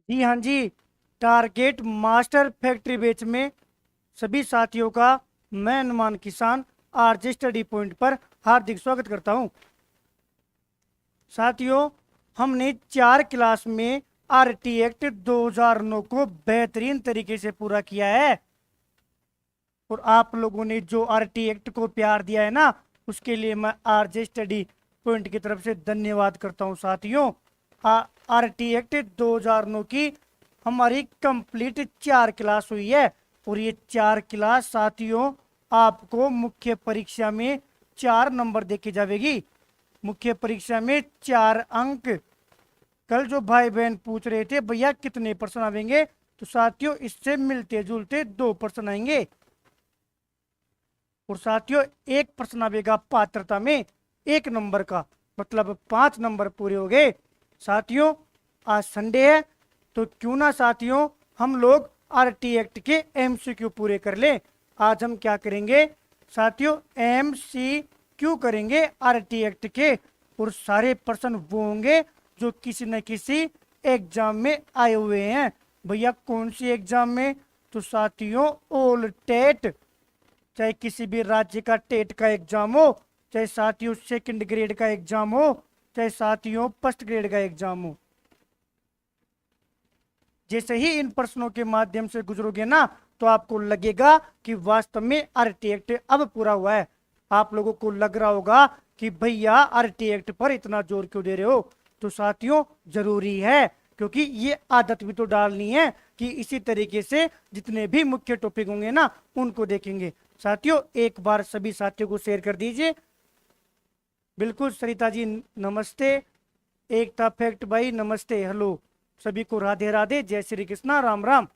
जी हाँ जी। Target master factory batch में सभी साथियों का मैं अनुमान किसान आरजे स्टडी पॉइंट पर हार्दिक स्वागत करता हूं। साथियों, हमने 4 क्लास में आरटी एक्ट 2009 को बेहतरीन तरीके से पूरा किया है और आप लोगों ने जो आरटी एक्ट को प्यार दिया है ना, उसके लिए मैं आरजे स्टडी पॉइंट की तरफ से धन्यवाद करता हूं। साथियों, आरटी एक्ट 2009 की हमारी कंप्लीट 4 क्लास हुई है और ये 4 क्लास साथियों आपको मुख्य परीक्षा में 4 नंबर देके जाएगी। मुख्य परीक्षा में 4 अंक। कल जो भाई बहन पूछ रहे थे भैया कितने प्रश्न आएंगे, तो साथियों इससे मिलते जुलते 2 प्रश्न आएंगे। और साथियों एक प्रश्न आएगा पात्रता में 1 नंबर का, मतलब 5 नंबर पूरे हो गए। साथियों आज संडे है, तो क्यों ना साथियों हम लोग आरटी एक्ट के एमसीक्यू पूरे कर लें। आज हम क्या करेंगे साथियों, एमसीक्यू करेंगे आरटी एक्ट के, और सारे प्रश्न वो होंगे जो किसी न किसी एग्जाम में आए हुए हैं। भैया कौन सी एग्जाम में, तो साथियों ऑल टेट, चाहे किसी भी राज्य का टेट का एग्जाम हो, चाहे साथियों सेकंड ग्रेड का एग्जाम हो, चाहे साथियों फर्स्ट ग्रेड का एग्जाम हो। जैसे ही इन प्रश्नों के माध्यम से गुजरोगे ना, तो आपको लगेगा कि वास्तव में आरटी एक्ट अब पूरा हुआ है। आप लोगों को लग रहा होगा कि भैया आरटी एक्ट पर इतना जोर क्यों दे रहे हो, तो साथियों जरूरी है, क्योंकि ये आदत भी तो डालनी है कि इसी तरीके से जितने भी मुख्य टॉपिक होंगे ना उनको देखेंगे। साथियों एक बार सभी साथियों को शेयर कर दीजिए। बिल्कुल सरिता जी नमस्ते, एकता फैक्ट भाई नमस्ते, हेलो सभी को, राधे राधे, जय श्री कृष्णा, राम राम।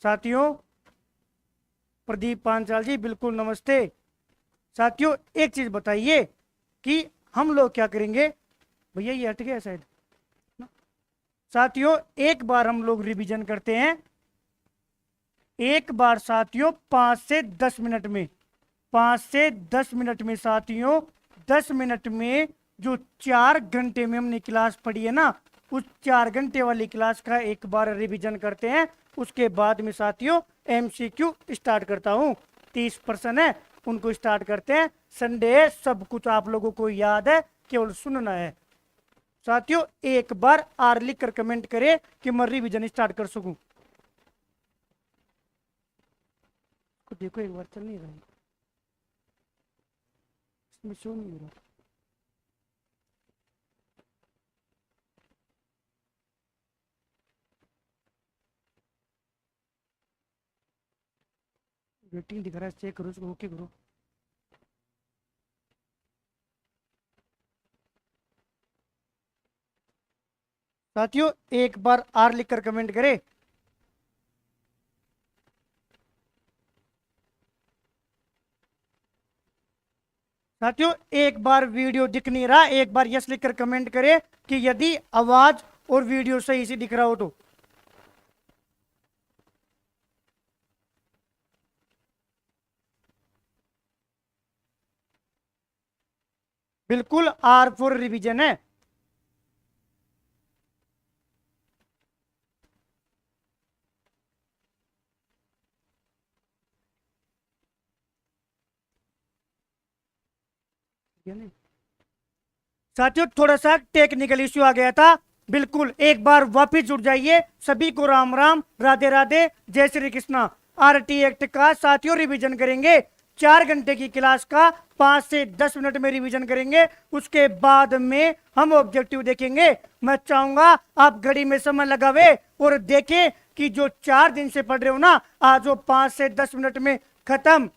साथियों प्रदीप पांचाल जी बिल्कुल नमस्ते। साथियों एक चीज बताइए कि हम लोग क्या करेंगे, भैया ये हट गया शायद ना? साथियों एक बार हम लोग रिवीजन करते हैं, एक बार साथियों 5 से 10 मिनट में, 5 से 10 मिनट में साथियों, 10 मिनट में जो 4 घंटे में हमने क्लास पढ़ी है ना, उस 4 घंटे वाली क्लास का एक बार रिवीजन करते हैं। उसके बाद में साथियों एमसीक्यू स्टार्ट करता हूँ। 30 प्रश्न है, उनको स्टार्ट करते हैं। संडे है, सब कुछ आप लोगों को याद है, केवल सुनना है। साथियों एक बार आर लिख कर कमेंट करें कि मैं रिवीजन स्टार्ट कर सकूं। देखो एक बार चल नहीं रहा है, इसमें शो नहीं हो रहा। वेटिंग दिख रहा है, चेक करो उसको, ओके करो। साथियों एक बार आर लिखकर कमेंट करें। साथियों एक बार वीडियो दिख नहीं रहा, एक बार यस लिखकर कमेंट करें कि यदि आवाज और वीडियो सही से दिख रहा हो तो। बिल्कुल आर फॉर रिवीजन है। साथियों थोड़ा सा टेक्निकल इश्यू आ गया था, बिल्कुल एक बार वापिस जुड़ जाइए। सभी को राम राम, राधे राधे, जय श्री कृष्णा। आरटी एक्ट का साथियों रिवीजन करेंगे, 4 घंटे की क्लास का 5 से 10 मिनट में रिवीजन करेंगे। उसके बाद में हम ऑब्जेक्टिव देखेंगे। मैं चाहूंगा आप घड़ी में समय लगावे और देखें कि जो 4 दिन से पढ़ रहे हो ना, आज वो 5 से 10 मिनट में खत्म।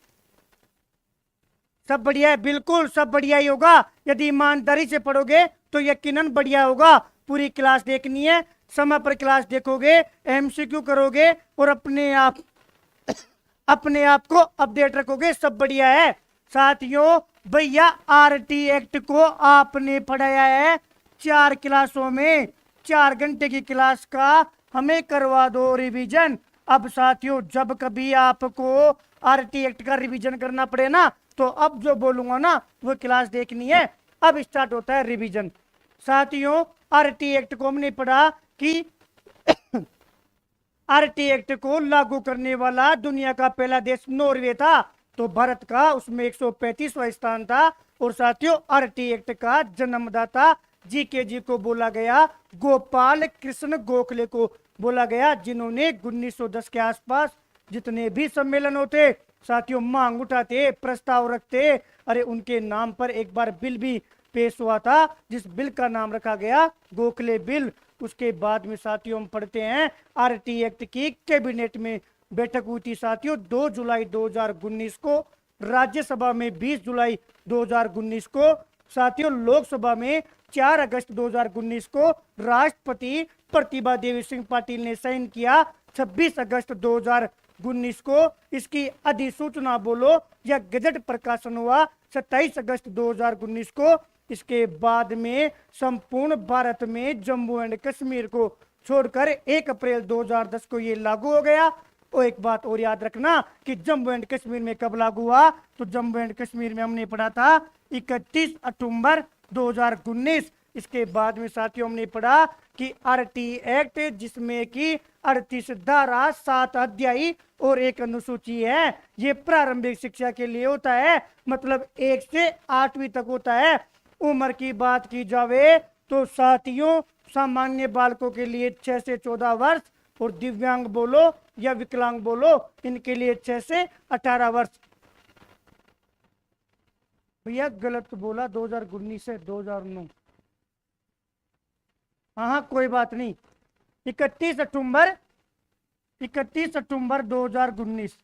सब बढ़िया है, बिल्कुल सब बढ़िया ही होगा। यदि ईमानदारी से पढ़ोगे तो यकीनन बढ़िया होगा। पूरी क्लास देखनी है, समय पर क्लास देखोगे, एमसीक्यू करोगे और अपने आप को अपडेट रखोगे, सब बढ़िया है। साथियों भैया आरटी एक्ट को आपने पढ़ाया है 4 क्लासों में, 4 घंटे की क्लास का हमें करवा दो रिवीजन। अब साथियों जब कभी आपको आरटी एक्ट का रिवीजन करना पड़े ना, तो अब जो बोलूंगा ना वो क्लास देखनी है। अब स्टार्ट होता है रिवीजन। साथियों आरटी एक्ट को हमने पढ़ा कि आरटी एक्ट को लागू करने वाला दुनिया का पहला देश नॉर्वे था, तो भारत का उसमें 135वां स्थान था। और साथियों, आरटी एक्ट का जन्मदाता जीके जी को बोला गया, गोपाल कृष्ण गोखले को बोला गया, जिन्होंने 1910 के आसपास जितने भी सम्मेलन होते साथियों, मांग उठाते, प्रस्ताव रखते, अरे उनके नाम पर एक बार बिल भी पेश हुआ था, जिस बिल का नाम रखा गया गोखले बिल। उसके बाद में साथियों हम पढ़ते हैं आरटी एक्ट की कैबिनेट में बैठक हुई थी साथियों 2 जुलाई 2019 को, राज्यसभा में 20 जुलाई 2019 को, साथियों लोकसभा में 4 अगस्त 2019 को, राष्ट्रपति प्रतिभा देवी सिंह पाटिल ने साइन किया 26 अगस्त 2019 को। इसकी अधिसूचना बोलो या गजट प्रकाशन हुआ 27 अगस्त 2019 को। इसके बाद में संपूर्ण भारत में जम्मू एंड कश्मीर को छोड़कर 1 अप्रैल 2010 को ये लागू हो गया। और एक बात और याद रखना कि जम्मू एंड कश्मीर में कब लागू हुआ, तो जम्मू एंड कश्मीर में हमने पढ़ा था 31 अक्टूबर 2019। इसके बाद में साथियों हमने पढ़ा कि आरटी एक्ट, जिसमें कि 38 धारा, 7 अध्याय और 1 अनुसूची है, ये प्रारंभिक शिक्षा के लिए होता है, मतलब 1 से 8वीं तक होता है। उम्र की बात की जावे तो साथियों सामान्य बालकों के लिए 6 से 14 वर्ष, और दिव्यांग बोलो या विकलांग बोलो इनके लिए 6 से 18 वर्ष। भैया गलत बोला, 2019 से 2009। हाँ कोई बात नहीं, 31 अक्टूबर 2019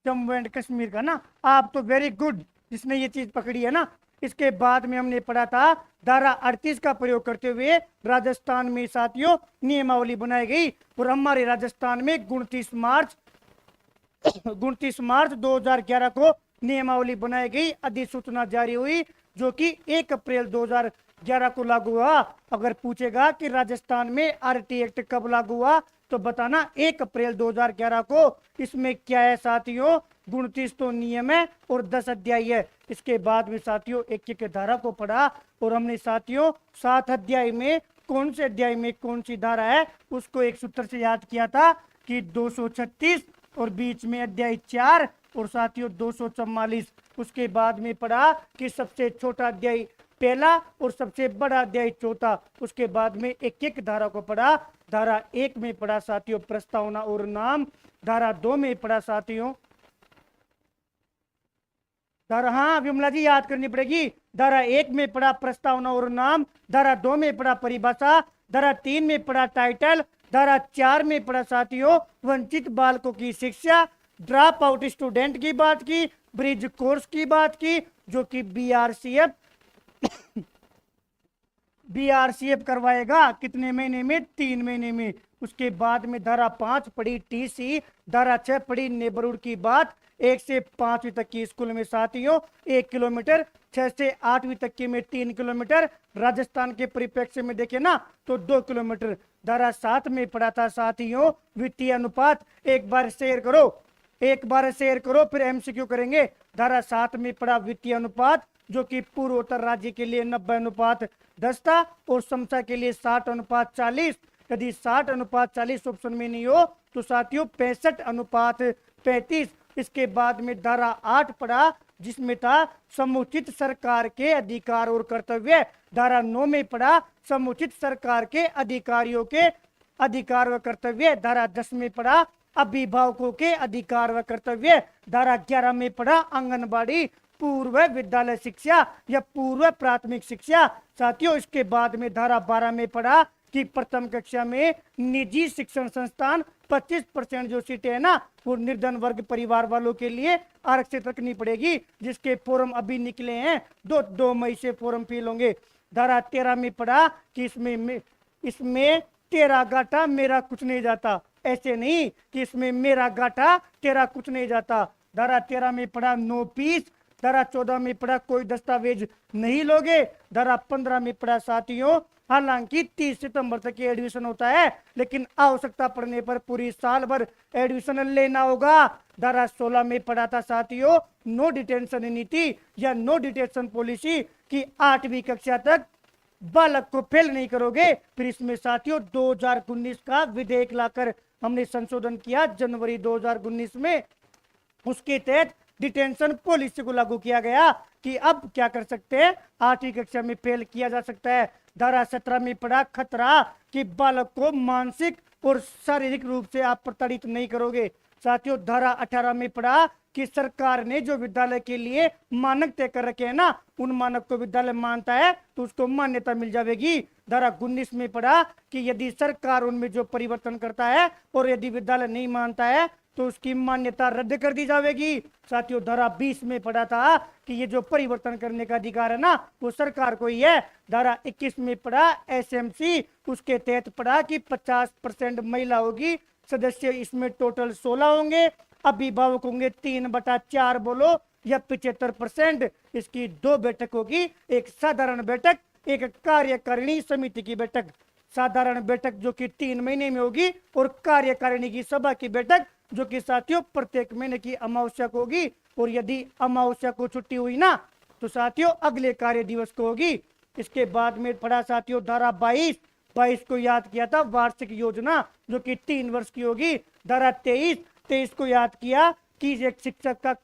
जम्मू एंड कश्मीर का ना। आप तो वेरी गुड जिसने ये चीज पकड़ी है ना। इसके बाद में हमने पढ़ा था धारा 38 का प्रयोग करते हुए राजस्थान में साथियों नियमावली बनाई गई, और हमारे राजस्थान में 29 मार्च 2011 को नियमावली बनाई गई, अधिसूचना जारी हुई, जो कि 1 अप्रैल 2011 को लागू हुआ। अगर पूछेगा कि राजस्थान में आरटी एक्ट कब लागू हुआ, तो बताना 1 अप्रैल 2011 को। इसमें क्या है साथियों, 29 तो नियम है और 10 अध्याय है। इसके बाद में साथियों एक एक धारा को पढ़ा, और हमने साथियों 7 अध्याय में कौन से अध्याय में कौन सी धारा है उसको एक सूत्र से याद किया था कि 236, और बीच में अध्याय 4, और साथियों 244। उसके बाद में पढ़ा कि सबसे छोटा अध्याय पहला और सबसे बड़ा अध्याय चौथा। उसके बाद में एक एक धारा को पढ़ा। धारा 1 में पढ़ा साथियों प्रस्तावना और नाम, धारा 2 में पढ़ा साथियों धारा, हाँ विमला जी याद करनी पड़ेगी, धारा 1 में पढ़ा प्रस्तावना और नाम, धारा 2 में पढ़ा परिभाषा, धारा 3 में पढ़ा टाइटल, धारा 4 में पढ़ा साथियों वंचित बालकों की शिक्षा, ड्रॉप आउट स्टूडेंट की बात की, ब्रिज कोर्स की बात की, जो कि बीआरसीएफ करवाएगा कितने महीने में, 3 महीने में। उसके बाद में धारा 5 पढ़ी टीसी, धारा 6 पढ़ी नेबरहुड की बात, 1 से 5वीं तक की स्कूल में साथियों 1 किलोमीटर, 6 से 8वीं तक की में 3 किलोमीटर, राजस्थान के परिप्रेक्ष्य में देखे ना तो 2 किलोमीटर। धारा 7 में पढ़ा था साथियों वित्तीय अनुपात, एक बार शेयर करो फिर एमसीक्यू करेंगे। धारा 7 में पढ़ा वित्तीय अनुपात, जो कि पूर्वोत्तर राज्य के लिए 90:10 था, और समता के लिए 60:40। यदि 60:40 ऑप्शन में नहीं हो तो साथियों 65:35। इसके बाद में धारा 8 पढ़ा, जिसमें था समुचित सरकार के अधिकार और कर्तव्य। धारा 9 में पढ़ा समुचित सरकार के अधिकारियों के अधिकार व कर्तव्य। धारा 10 में पढ़ा अभिभावकों के अधिकार व कर्तव्य। धारा 11 में पढ़ा आंगनबाड़ी पूर्व विद्यालय शिक्षा या पूर्व प्राथमिक शिक्षा। साथियों इसके बाद में धारा 12 में पढ़ा कि प्रथम कक्षा में निजी शिक्षण संस्थान 25% जो सीटें है ना वो निर्धन वर्ग परिवार वालों के लिए आरक्षित रखनी पड़ेगी, जिसके फॉर्म अभी निकले हैं, 2 मई से फॉर्म फिल होंगे। धारा 13 में पढ़ा कि इसमें तेरा गाटा मेरा कुछ नहीं जाता, ऐसे नहीं कि इसमें मेरा गाटा तेरा कुछ नहीं जाता। धारा 13 में पढ़ा नो फीस। धारा 14 में पढ़ा कोई दस्तावेज नहीं लोगे। धारा 15 में पढ़ा साथियों हालांकि 30 सितंबर तक ये एडमिशन होता है, लेकिन आवश्यकता पड़ने पर पूरी साल भर एडमिशन लेना होगा। धारा 16 में पढ़ा था साथियों नो डिटेंशन नीति या नो डिटेंशन पॉलिसी की 8वीं कक्षा तक बालक को फेल नहीं करोगे। फिर इसमें साथियों 2019 का विधेयक लाकर हमने संशोधन किया जनवरी 2019 में। उसके तहत डिटेंशन पॉलिसी को लागू किया गया कि अब क्या कर सकते हैं, 8वीं कक्षा में फेल किया जा सकता है। धारा 17 में पड़ा खतरा कि बालक को मानसिक और शारीरिक रूप से आप प्रताड़ित नहीं करोगे। साथियों धारा 18 में पड़ा कि सरकार ने जो विद्यालय के लिए मानक तय कर रखे हैं ना, उन मानक को विद्यालय मानता है तो उसको मान्यता मिल जाएगी। धारा 19 में पड़ा कि यदि सरकार उनमें जो परिवर्तन करता है और यदि विद्यालय नहीं मानता है तो उसकी मान्यता रद्द कर दी जाएगी। साथियों धारा 20 में पड़ा था कि ये जो परिवर्तन करने का अधिकार है ना, वो सरकार को ही है। धारा 21 में पड़ा एसएमसी, उसके तहत पड़ा कि 50% महिला होगी सदस्य, इसमें टोटल 16 होंगे। अभिभावक होंगे 3/4 बोलो या 75%। इसकी 2 बैठक होगी, एक साधारण बैठक, एक कार्यकारिणी समिति की बैठक। साधारण बैठक जो कि 3 महीने में होगी और कार्यकारिणी की सभा की बैठक जो कि साथियों प्रत्येक महीने की अमावस्या को होगी। और यदि अमावस्या को छुट्टी हुई ना तो साथियों अगले कार्य दिवस को होगी। इसके बाद में पढ़ा साथियों धारा 22 को याद किया था वार्षिक योजना जो कि 3 वर्ष की होगी। धारा 23 को याद किया कि एक शिक्षक का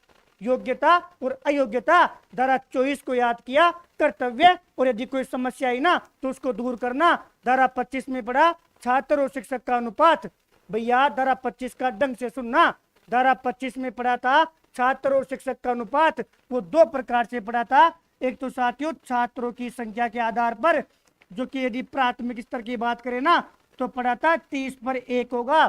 योग्यता और अयोग्यता। धारा 24 को याद किया कर्तव्य और यदि कोई समस्या आई ना तो उसको दूर करना। धारा 25 में पढ़ा छात्र और शिक्षक का अनुपात। भैया धारा 25 का ढंग से सुनना। धारा 25 में पढ़ा था छात्र और शिक्षक का अनुपात, वो 2 प्रकार से पढ़ा था। एक तो साथियों छात्रों की संख्या के आधार पर, जो कि यदि प्राथमिक स्तर की बात करें ना तो पढ़ा था 30 पर 1 होगा,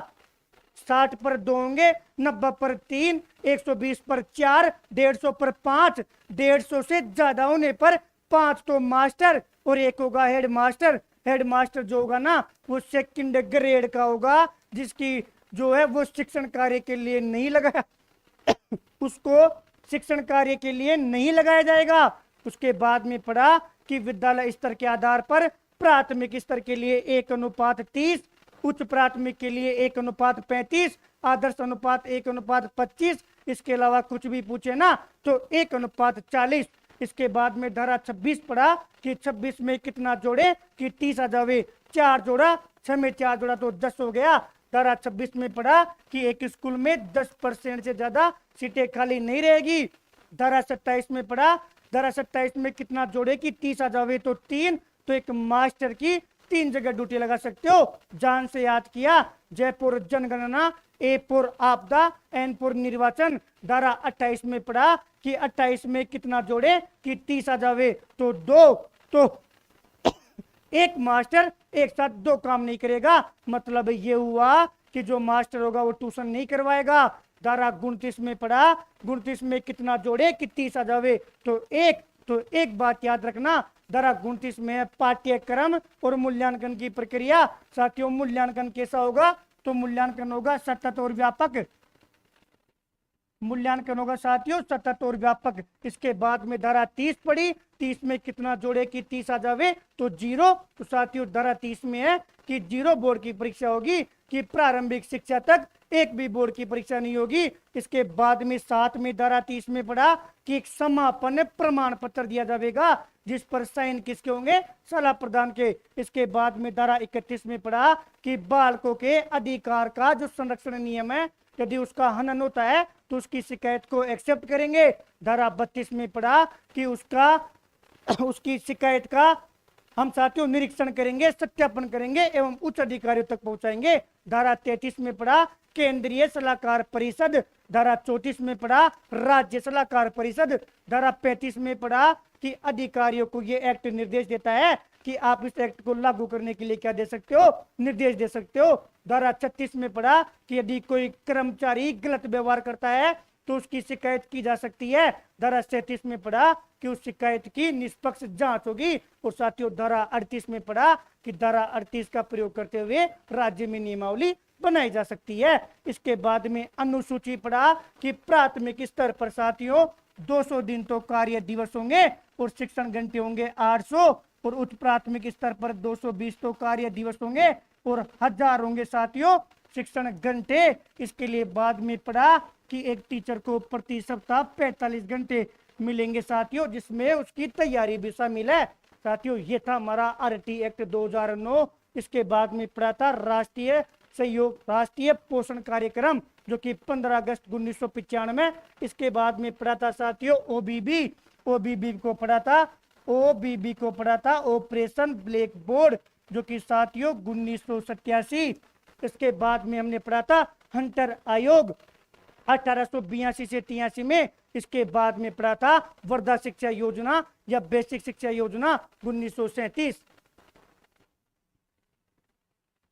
60 पर 2 होंगे, 90 पर 3, 120 पर 4, 150 पर 5, 150 से ज्यादा होने पर 5 तो मास्टर और 1 होगा हेड मास्टर। हेड मास्टर जो होगा ना वो सेकंड ग्रेड का होगा, जिसकी जो है वो शिक्षण कार्य के लिए नहीं लगाया उसको शिक्षण कार्य के लिए नहीं लगाया जाएगा। उसके बाद में पढ़ा कि विद्यालय स्तर के आधार पर प्राथमिक स्तर के लिए 1:30, उच्च प्राथमिक के लिए 1:35, आदर्श अनुपात 1:25। इसके अलावा कुछ भी पूछे ना तो 1:40। इसके बाद में धारा 26 पढ़ा कि 26 में कितना जोड़े कि 30 आ जावे। 4 जोड़ा, 6 में 4 जोड़ा तो 10 हो गया। धारा 26 में पढ़ा कि एक स्कूल में 10% से ज्यादा सीटें खाली नहीं रहेगी। धारा 27 में पढ़ा, धारा 27 में कितना जोड़े कि 30 आ जावे तो 3, तो एक मास्टर की 3 जगह ड्यूटी लगा सकते हो। जान से याद किया जयपुर जनगणना, ए फॉर आपदा, एन फॉर निर्वाचन। धारा 28 में पढ़ा कि 28 में कितना जोड़े कि 30 आ जावे तो 2, तो एक मास्टर एक साथ 2 काम नहीं करेगा। मतलब ये हुआ कि जो मास्टर होगा वो ट्यूशन नहीं करवाएगा। धारा 29 में पढ़ा, 29 में कितना जोड़े कि 30 आ जावे तो 1, तो एक बात याद रखना, धारा 29 में पाठ्यक्रम और मूल्यांकन की प्रक्रिया। साथियों मूल्यांकन कैसा होगा तो मूल्यांकन होगा सतत और व्यापक। मूल्यांकन होगा साथियों सतत और व्यापक। इसके बाद में धारा 30 पड़ी, 30 में कितना जोड़े कि 30 आ जावे तो 0। तो साथियों धारा 30 में है कि 0 बोर्ड की परीक्षा होगी, कि प्रारंभिक शिक्षा तक एक भी बोर्ड की परीक्षा नहीं होगी। इसके बाद में 7 में धारा 30 में पढ़ा कि एक समापन प्रमाण पत्र दिया जाएगा जिस पर साइन किसके होंगे, सलाह प्रदान के। इसके बाद में धारा 31 में पढ़ा कि बालकों के अधिकार का जो संरक्षण नियम है यदि उसका हनन होता है तो उसकी शिकायत को एक्सेप्ट करेंगे। धारा 32 में पढ़ा कि उसकी शिकायत का हम साथियों निरीक्षण करेंगे, सत्यापन करेंगे एवं उच्च अधिकारियों तक पहुंचाएंगे। धारा 33 में पढ़ा केंद्रीय सलाहकार परिषद। धारा 34 में पढ़ा राज्य सलाहकार परिषद। धारा 35 में पढ़ा कि अधिकारियों को ये एक्ट निर्देश देता है कि आप इस एक्ट को लागू करने के लिए क्या दे सकते हो, निर्देश दे सकते हो। धारा 36 में पढ़ा कि यदि कोई कर्मचारी गलत व्यवहार करता है तो उसकी शिकायत की जा सकती है। धारा 37 में पढ़ा कि उस शिकायत की निष्पक्ष जांच होगी। और साथियों धारा 38 में पढ़ा कि धारा 38 का प्रयोग करते हुए राज्य में नियमावली बनाई जा सकती है। इसके बाद में अनुसूची पढ़ा कि प्राथमिक स्तर पर साथियों 200 दिन तो कार्य दिवस होंगे और शिक्षण घंटे होंगे 800, और उच्च प्राथमिक स्तर पर 220 तो कार्य दिवस होंगे और 1000 होंगे साथियों शिक्षण घंटे। इसके लिए बाद में पढ़ा कि एक टीचर को प्रति सप्ताह 45 घंटे मिलेंगे साथियों, जिसमें उसकी तैयारी भी शामिल है। साथियों ये था हमारा आरटी एक्ट 2009। इसके बाद में पढ़ा था राष्ट्रीय सहयोग राष्ट्रीय पोषण कार्यक्रम जो कि 15 अगस्त 1995। इसके बाद में पढ़ा था साथियों ओबीबी। ओबीबी को पढ़ा था ओबीबी को पढ़ा था ऑपरेशन ब्लैक बोर्ड जो कि साथियों 1987। इसके बाद में हमने पढ़ा था हंटर आयोग 1882 से 83 में। इसके बाद में पढ़ा था वर्धा शिक्षा योजना या बेसिक शिक्षा योजना 1937।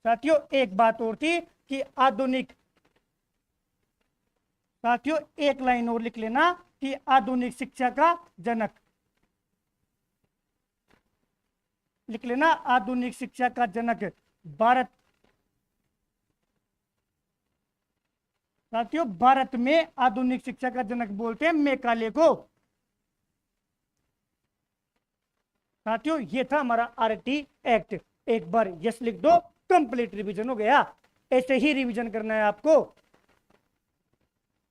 साथियों एक बात और थी कि आधुनिक साथियों एक लाइन और लिख लेना कि आधुनिक शिक्षा का जनक लिख लेना। आधुनिक शिक्षा का जनक भारत साथियों भारत में आधुनिक शिक्षा का जनक बोलते हैं मेकाले को। साथियों ये था हमारा आरटी एक्ट। एक बार यस लिख दो, कंप्लीट रिवीजन हो गया। ऐसे ही रिवीजन करना है आपको।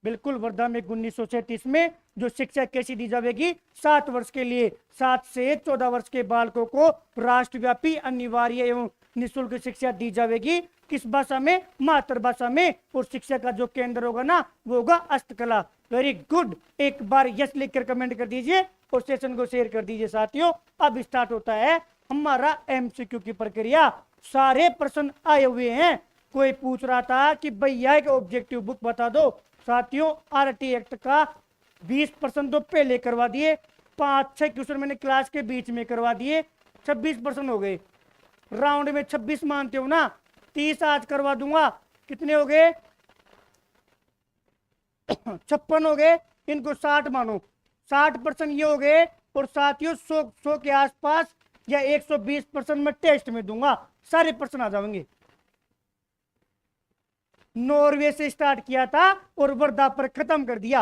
बिल्कुल वर्धा में 1937 में जो शिक्षा कैसी दी जाएगी, 7 वर्ष के लिए 7 से 14 वर्ष के बालकों को राष्ट्रव्यापी अनिवार्य एवं निःशुल्क शिक्षा दी जाएगी। किस भाषा में? मातृभाषा में। और शिक्षा का जो केंद्र होगा ना वो होगा हस्तकला। वेरी गुड, एक बार यस लिखकर कमेंट कर दीजिए और सेशन को शेयर कर दीजिए। साथियों अब स्टार्ट होता है हमारा एमसीक्यू की प्रक्रिया। सारे प्रश्न आए हुए हैं। कोई पूछ रहा था कि भैया एक ऑब्जेक्टिव बुक बता दो। साथियों आरटी एक्ट का 20% तो पहले करवा दिए, 5-6 क्वेश्चन मैंने क्लास के बीच में करवा दिए, 26% हो गए। राउंड में 26 मानते हो ना, 30 आज करवा दूंगा। कितने हो गए? 56 हो गए। इनको 60 मानो, 60% ये हो गए। और साथियों 100 के आसपास या 120% में टेस्ट में दूंगा, सारे प्रश्न आ जाएंगे। नॉर्वे से स्टार्ट किया था और वर्धा पर खत्म कर दिया।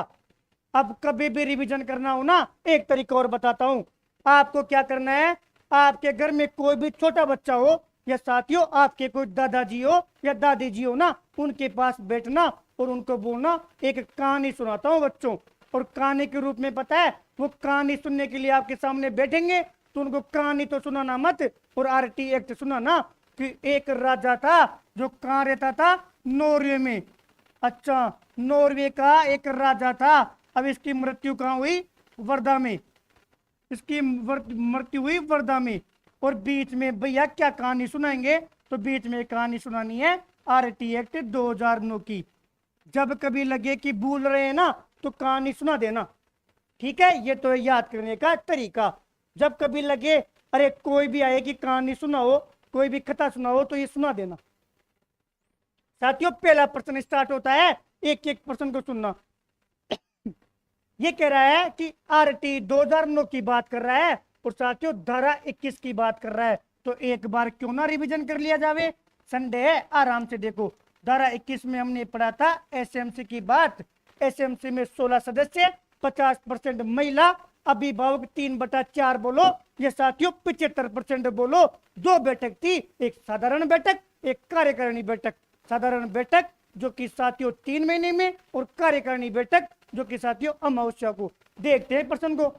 अब कभी भी रिवीजन करना हो ना, एक तरीका और बताता हूं। आपको क्या करना है, आपके घर में कोई भी छोटा बच्चा हो या साथियों आपके कोई दादाजी हो या दादी जी हो ना, उनके पास बैठना और उनको बोलना एक कहानी सुनाता हूं बच्चों। और कहानी के रूप में पता है, वो कहानी सुनने के लिए आपके सामने बैठेंगे तो उनको कहानी तो सुनाना मत और आरटी एक्ट सुनाना कि एक राजा था जो कहाँ रहता था, नॉर्वे में। अच्छा, नॉर्वे का एक राजा था। अब इसकी मृत्यु कहाँ हुई? वर्धा में। इसकी मृत्यु हुई वर्धा में। और बीच में भैया क्या कहानी सुनाएंगे? तो बीच में कहानी सुनानी है आरटी एक्ट 2009 की। जब कभी लगे कि भूल रहे हैं ना तो कहानी सुना देना, ठीक है? ये तो है याद करने का तरीका। जब कभी लगे अरे कोई भी आए कि कहानी सुनाओ, कोई भी कथा सुनाओ, तो ये सुना देना। साथियों पहला प्रश्न स्टार्ट होता है, एक एक प्रश्न को सुनना। ये कह रहा है कि आरटी 2009 की बात कर रहा है और साथियों धारा 21 की बात कर रहा है। तो एक बार क्यों ना रिवीजन कर लिया जावे, संडे है, आराम से देखो। धारा 21 में हमने पढ़ा था एसएमसी की बात। एसएमसी में 16 सदस्य, 50% महिला, अभिभावक 3/4 बोलो ये साथियों 75% बोलो। 2 बैठक थी, एक साधारण बैठक, एक कार्यकारिणी बैठक। साधारण बैठक जो कि साथियों 3 महीने में और कार्यकारिणी बैठक जो कि साथियों अमावस्या को। देखते हैं प्रश्न को।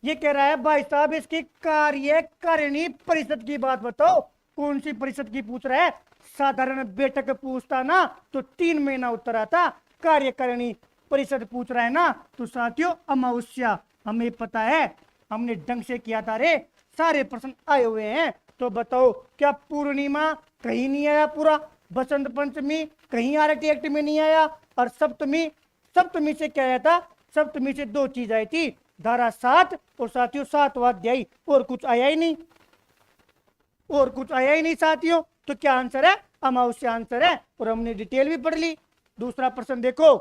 ये कह रहा है भाई साहब इसकी कार्यकारिणी परिषद की बात बताओ। कौन सी परिषद की पूछ रहा है? साधारण बैठक पूछता ना तो 3 महीना उत्तर आता। कार्यकारिणी परिषद पूछ रहा है ना तो साथियों अमावस्या। हमें पता है, हमने ढंग से किया था रे। सारे प्रश्न आए हुए हैं। तो बताओ क्या पूर्णिमा कहीं नहीं आया पूरा? बसंत पंचमी कहीं आरटी एक्ट में नहीं आया? और सप्तमी से क्या आया था? सप्तमी से 2 चीज आई थी, धारा 7 और साथियों 7वां अध्याय। और कुछ आया ही नहीं, और कुछ आया ही नहीं साथियों। तो क्या आंसर है? अमावस्या आंसर है। और हमने डिटेल भी पढ़ ली। दूसरा प्रश्न देखो,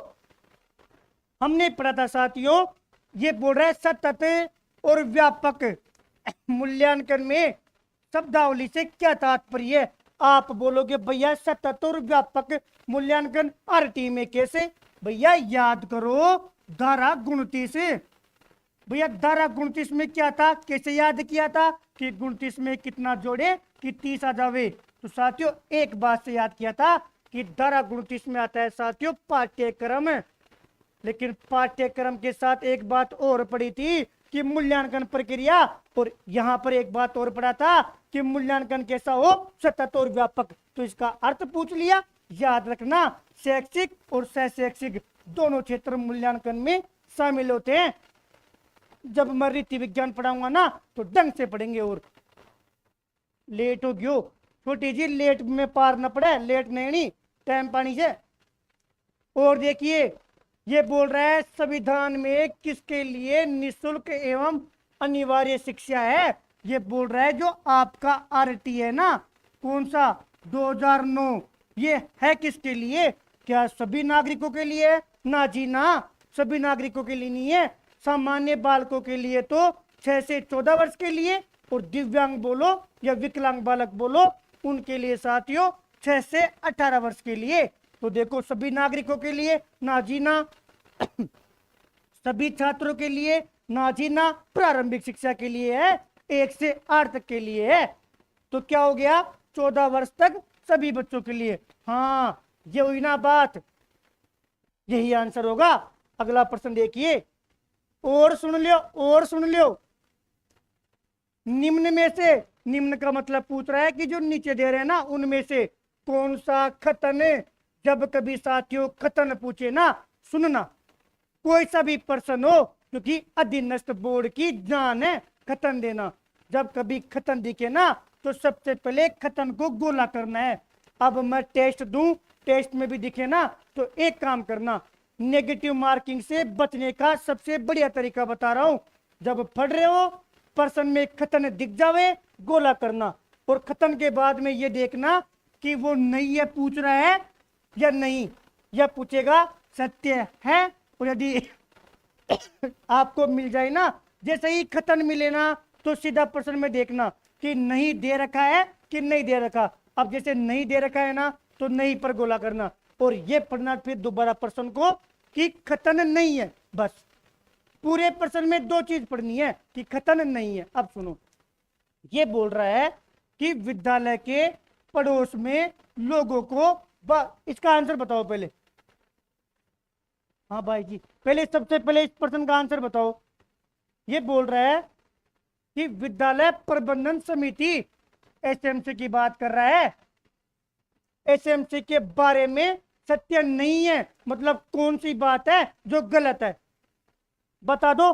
हमने पढ़ा था साथियों, ये बोल रहा है सतत और व्यापक मूल्यांकन में शब्दावली से क्या तात्पर्य है? आप बोलोगे भैया सतत और व्यापक मूल्यांकन आरटी में कैसे? भैया याद करो धारा 29। भैया धारा 29 में क्या था? कैसे याद किया था कि 29 में कितना जोड़े कि 30 आ जावे? तो साथियों एक बात से याद किया था कि धारा 29 में आता है साथियों पाठ्यक्रम। लेकिन पाठ्यक्रम के साथ एक बात और पड़ी थी कि मूल्यांकन प्रक्रिया, और यहां पर एक बात और पढ़ा था कि मूल्यांकन कैसा हो, सतत और व्यापक। तो इसका अर्थ पूछ लिया। याद रखना, शैक्षिक और सह-शैक्षिक दोनों क्षेत्र मूल्यांकन में शामिल होते हैं। जब मैं रीति विज्ञान पढ़ाऊंगा ना तो ढंग से पढ़ेंगे। और लेट हो गयो छोटी जी, लेट में पार न पड़े, लेट नहीं टाइम पानी से। और देखिए ये बोल रहा है संविधान में किसके लिए निःशुल्क एवं अनिवार्य शिक्षा है। ये बोल रहा है जो आपका आरटी है ना, कौन सा 2009, ये है किसके लिए? क्या सभी नागरिकों के लिए? ना जी ना, सभी नागरिकों के लिए नहीं है। सामान्य बालकों के लिए तो 6 से 14 वर्ष के लिए, और दिव्यांग बोलो या विकलांग बालक बोलो उनके लिए साथियों 6 से 18 वर्ष के लिए। तो देखो सभी नागरिकों के लिए ना जी ना, सभी छात्रों के लिए ना जी ना, प्रारंभिक शिक्षा के लिए है, 1 से 8 तक के लिए है। तो क्या हो गया, 14 वर्ष तक सभी बच्चों के लिए। हाँ ये हुई ना बात, यही आंसर होगा। अगला प्रश्न देखिए, और सुन लियो, और सुन लियो। निम्न में से, निम्न का मतलब पूछ रहा है कि जो नीचे दे रहे हैं ना उनमें से कौन सा कथन, जब कभी साथियों कथन पूछे ना सुनना, कोई सा भी प्रश्न हो, क्योंकि अधीनस्थ बोर्ड की जान है कथन देना। जब कभी कथन दिखे ना तो सबसे पहले कथन को गोला करना है। अब मैं टेस्ट दूं, टेस्ट में भी दिखे ना तो एक काम करना, नेगेटिव मार्किंग से बचने का सबसे बढ़िया तरीका बता रहा हूं। जब पढ़ रहे हो प्रश्न में कथन दिख जावे, गोला करना, और कथन के बाद में ये देखना कि वो नहीं है पूछ रहा है या नहीं। यह पूछेगा सत्य है, और यदि आपको मिल जाए ना, जैसे ही कथन मिले ना तो सीधा प्रश्न में देखना कि नहीं दे रखा है कि नहीं दे रखा। अब जैसे नहीं दे रखा है ना तो नहीं पर गोला करना, और ये पढ़ना फिर दोबारा प्रश्न को कि कथन नहीं है। बस पूरे प्रश्न में 2 चीज पढ़नी है कि कथन नहीं है। अब सुनो, ये बोल रहा है कि विद्यालय के पड़ोस में लोगों को, इसका आंसर बताओ पहले। हाँ भाई जी, पहले सबसे पहले इस प्रश्न का आंसर बताओ। ये बोल रहा है कि विद्यालय प्रबंधन समिति एसएमसी की बात कर रहा है। एसएमसी के बारे में सत्य नहीं है, मतलब कौन सी बात है जो गलत है, बता दो।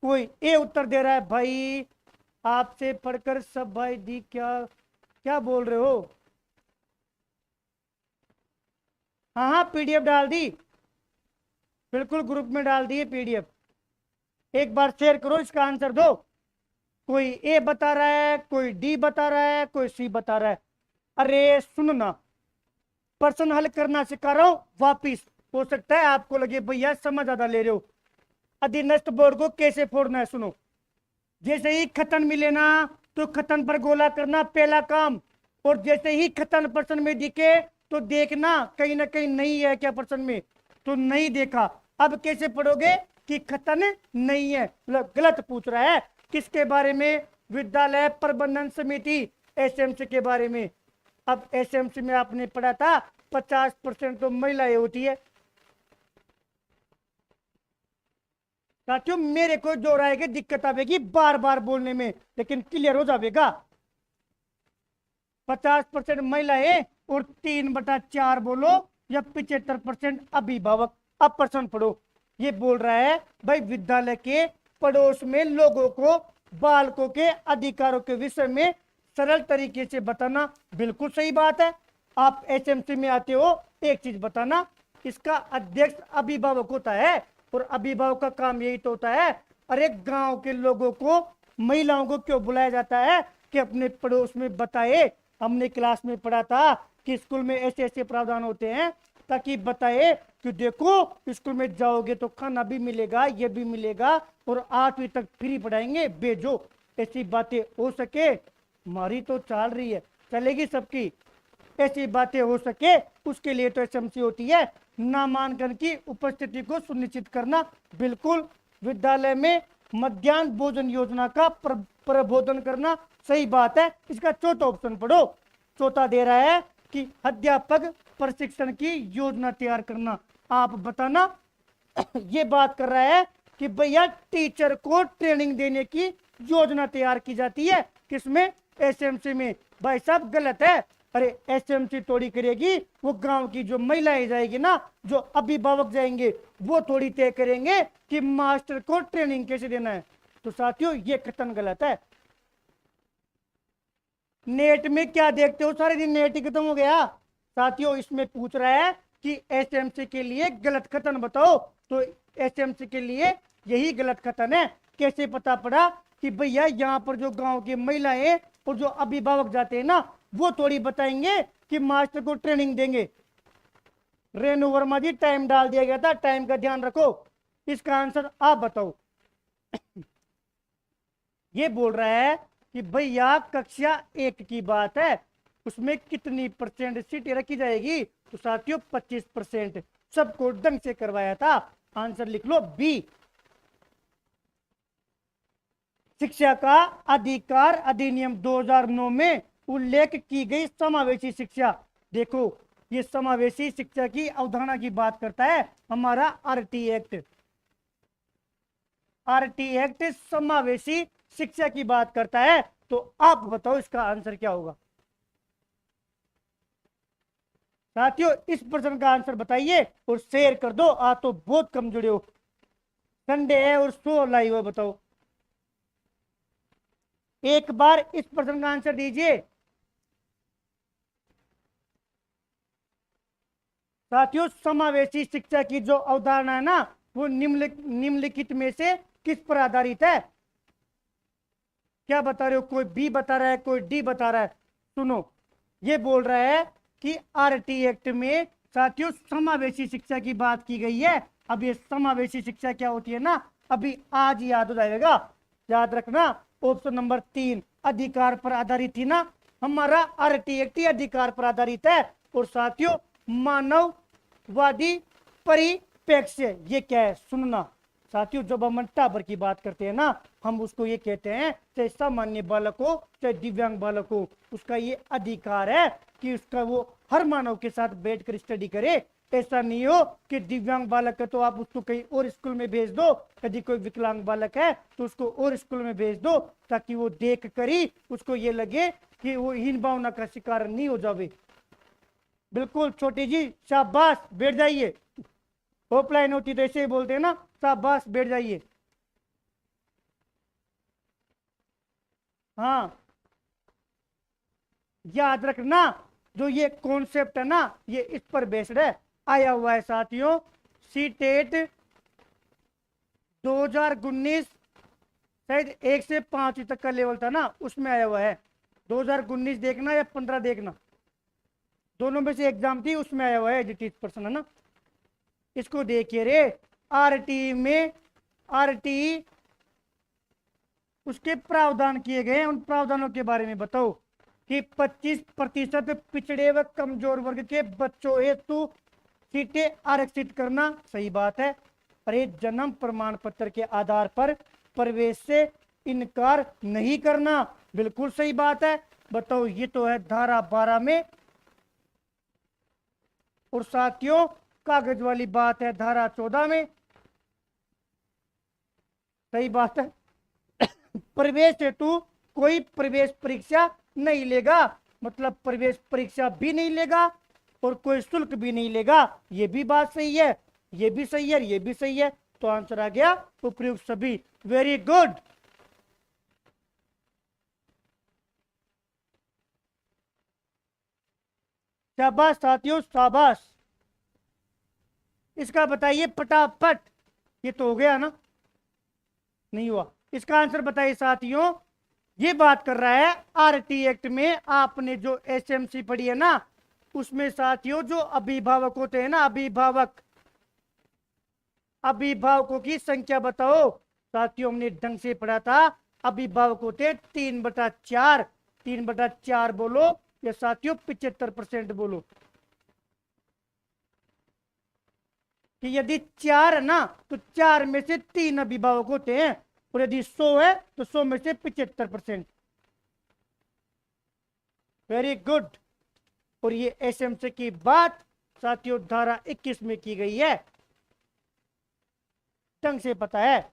कोई ए उत्तर दे रहा है, भाई आपसे पढ़कर सब भाई दी, क्या क्या बोल रहे हो? हाँ हाँ पीडीएफ डाल दी, बिल्कुल ग्रुप में डाल दी है पीडीएफ। एक बार शेयर करो, इसका आंसर दो। कोई ए बता रहा है, कोई डी बता रहा है, कोई सी बता रहा है। अरे सुनना, प्रश्न हल करना सिखा रहा हूं वापिस। हो सकता है आपको लगे भैया समय ज्यादा ले रहे हो। अधीनस्थ बोर्ड को कैसे फोड़ना है सुनो। जैसे ही कथन मिले ना तो कथन पर गोला करना पहला काम, और जैसे ही कथन प्रश्न में दिखे तो देखना कहीं ना कहीं नहीं है क्या प्रश्न में, तो नहीं देखा। अब कैसे पढ़ोगे कि कथन नहीं है, गलत पूछ रहा है। किसके बारे में? विद्यालय प्रबंधन समिति एसएमसी के बारे में। अब एसएमसी में आपने पढ़ा था 50% तो महिलाएं होती है। साथियों मेरे को जो राय की दिक्कत आवेगी बार बार बोलने में, लेकिन क्लियर हो जाएगा। 50% महिलाएं और 3/4 बोलो या 75% अभिभावक। अब प्रश्न पढ़ो। ये बोल रहा है भाई विद्यालय के पड़ोस में लोगों को बालकों के अधिकारों के विषय में सरल तरीके से बताना। बिल्कुल सही बात है। आप एसएमसी में आते हो, एक चीज बताना, इसका अध्यक्ष अभिभावक होता है, और अभिभावक का काम यही तो होता है। अरे गांव के लोगों को, महिलाओं को क्यों बुलाया जाता है कि अपने पड़ोस में बताए। हमने क्लास में पढ़ा था कि स्कूल में ऐसे ऐसे प्रावधान होते हैं, ताकि बताए कि देखो स्कूल में जाओगे तो खाना भी मिलेगा, ये भी मिलेगा, और 8वीं तक फ्री पढ़ाएंगे, भेजो। ऐसी बातें हो सके, हमारी तो चल रही है, चलेगी सबकी। ऐसी बातें हो सके उसके लिए तो एसएमसी होती है। नामांकन की उपस्थिति को सुनिश्चित करना, बिल्कुल। विद्यालय में मध्याह्न भोजन योजना का प्रबोधन करना, सही बात है। इसका चौथा ऑप्शन पढ़ो। चौथा दे रहा है कि अध्यापक प्रशिक्षण की योजना तैयार करना। आप बताना। ये बात कर रहा है कि भैया टीचर को ट्रेनिंग देने की योजना तैयार की जाती है, किसमें? एसएमसी में। भाई साहब गलत है। अरे एसएमसी थोड़ी करेगी, वो गांव की जो महिलाएं जाएगी ना, जो अभिभावक जाएंगे, वो थोड़ी तय करेंगे कि मास्टर को ट्रेनिंग कैसे देना है। तो साथियों ये कथन गलत है। नेट में क्या देखते हो सारे दिन, नेट ही खत्म हो गया। साथियों इसमें पूछ रहा है कि एसएमसी के लिए गलत कथन बताओ, तो एसएमसी के लिए यही गलत कथन है। कैसे पता पड़ा कि भैया यहाँ पर जो गांव की महिलाएं और जो अभिभावक जाते हैं ना, वो थोड़ी बताएंगे कि मास्टर को ट्रेनिंग देंगे। रेणु वर्मा जी टाइम डाल दिया गया था, टाइम का ध्यान रखो। इसका आंसर आप बताओ। ये बोल रहा है कि भैया कक्षा 1 की बात है, उसमें कितनी परसेंट सीटें रखी जाएगी? तो साथियों 25%। सबको ढंग से करवाया था। आंसर लिख लो बी। शिक्षा का अधिकार अधिनियम 2009 में उल्लेख की गई समावेशी शिक्षा। देखो ये समावेशी शिक्षा की अवधारणा की बात करता है हमारा आरटी एक्ट। आरटी एक्ट समावेशी शिक्षा की बात करता है। तो आप बताओ इसका आंसर क्या होगा? साथियों इस प्रश्न का आंसर बताइए और शेयर कर दो। आज तो बहुत कम जुड़े हो, संडे है और शो लाइव है। बताओ एक बार इस प्रश्न का आंसर दीजिए। साथियों समावेशी शिक्षा की जो अवधारणा है ना, वो निम्नलिखित में से किस पर आधारित है? क्या बता रहे हो? कोई बी बता रहा है, कोई डी बता रहा है। सुनो ये बोल रहा है कि आरटी एक्ट में साथियों समावेशी शिक्षा की बात की गई है। अब ये समावेशी शिक्षा क्या होती है ना, अभी आज याद हो जाएगा। याद रखना ऑप्शन नंबर 3 अधिकार पर आधारित थी ना, हमारा आरटी एक्ट अधिकार पर आधारित है। और साथियों मानववादी परिप्रेक्ष्य ये क्या है सुनना। साथियों जब हम टावर की बात करते हैं ना, हम उसको ये कहते हैं, चाहे सामान्य बालक हो चाहे दिव्यांग बालक हो, उसका ये अधिकार है कि उसका वो हर मानव के साथ बैठकर स्टडी करे। ऐसा नहीं हो कि दिव्यांग बालक है तो आप उसको कहीं और स्कूल में भेज दो, यदि कोई विकलांग बालक है तो उसको और स्कूल में भेज दो, ताकि वो देख कर ही उसको ये लगे कि वो हीन भावना का शिकार नहीं हो जावे। बिल्कुल छोटी जी शाबाश, बैठ जाइए। ऑफलाइन होती तो ऐसे ही बोलते हैं ना, शाबाश बैठ जाइए। हाँ याद रखना जो ये कॉन्सेप्ट है ना, ये इस पर बेस्ड है, आया हुआ है साथियों। सी टेट 2019 शायद 1 से 5 तक का लेवल था ना, उसमें आया हुआ है। 2019 देखना या 15 देखना, दोनों में से एग्जाम थी, उसमें आया हुआ है एज 30% है ना। इसको देखिए रे, आरटी में आरटी उसके प्रावधान किए गए हैं, उन प्रावधानों के बारे में बताओ कि 25% पिछड़े व कमजोर वर्ग के बच्चों हेतु सीटें आरक्षित करना। सही बात है। अरे जन्म प्रमाण पत्र के आधार पर प्रवेश से इनकार नहीं करना, बिल्कुल सही बात है। बताओ ये तो है धारा 12 में। और साथियों कागज वाली बात है धारा 14 में। सही बात है। प्रवेश हेतु कोई प्रवेश परीक्षा नहीं लेगा, मतलब प्रवेश परीक्षा भी नहीं लेगा और कोई शुल्क भी नहीं लेगा। ये भी बात सही है, ये भी सही है, ये भी सही है। तो आंसर आ गया उपयुक्त सभी। Very good. शाबाश साथियों शाबाश। इसका बताइए फटाफट। ये तो हो गया ना, नहीं हुआ। इसका आंसर बताइए साथियों। ये बात कर रहा है आरटी एक्ट में, आपने जो एसएमसी पढ़ी है ना, उसमें साथियों जो अभिभावक होते हैं ना, अभिभावकों की संख्या बताओ। साथियों हमने ढंग से पढ़ा था, अभिभावक होते 3/4। 3/4 बोलो या साथियों 75% बोलो। कि यदि 4 है ना तो 4 में से 3 अभिभावक होते हैं, और यदि 100 है तो 100 में से 75%। Very good. और ये एसएमसी की बात साथियों धारा 21 में की गई है। ढंग से पता है?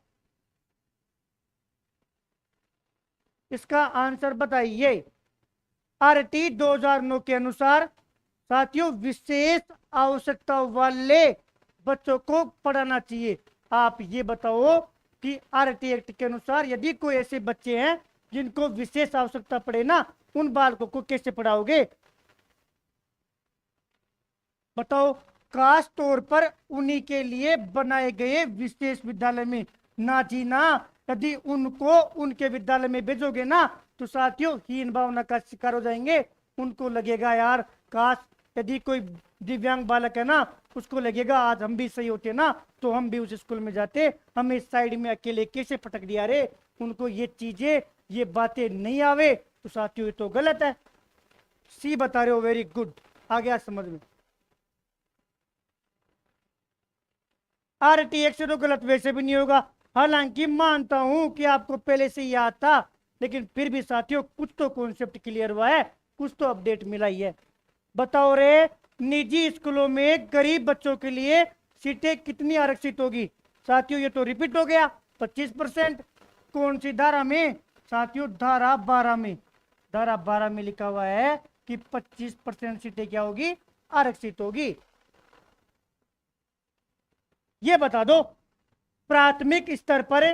इसका आंसर बताइए। आरटी 2009 के अनुसार साथियों विशेष आवश्यकता वाले बच्चों को पढ़ाना चाहिए। आप ये बताओ कि आरटी एक्ट के अनुसार यदि कोई ऐसे बच्चे हैं जिनको विशेष आवश्यकता पड़े ना, उन बालकों को कैसे पढ़ाओगे? बताओ। खास तौर पर उन्हीं के लिए बनाए गए विशेष विद्यालय में। ना जी ना, यदि उनको उनके विद्यालय में भेजोगे ना तो साथियों हीन भावना का शिकार हो जाएंगे। उनको लगेगा यार काश यदि कोई दिव्यांग बालक है ना, उसको लगेगा आज हम भी सही होते ना तो हम भी उस स्कूल में जाते, हमें इस साइड में अकेले कैसे पटक दिया रे। उनको ये चीजें ये बातें नहीं आवे तो साथियों ये तो गलत है। सी बता रहे हो, वेरी गुड, आ गया समझ में। आरटीएक्स से तो गलत वैसे भी नहीं होगा। हालांकि मानता हूं कि आपको पहले से याद था, लेकिन फिर भी साथियों कुछ तो कॉन्सेप्ट क्लियर हुआ है, कुछ तो अपडेट मिला ही है। बताओ रे, निजी स्कूलों में गरीब बच्चों के लिए सीटें कितनी आरक्षित होगी? साथियों ये तो रिपीट हो गया, 25%। कौन सी धारा में? साथियों धारा 12 में। धारा 12 में लिखा हुआ है कि 25% सीटें क्या होगी? आरक्षित होगी। ये बता दो, प्राथमिक स्तर पर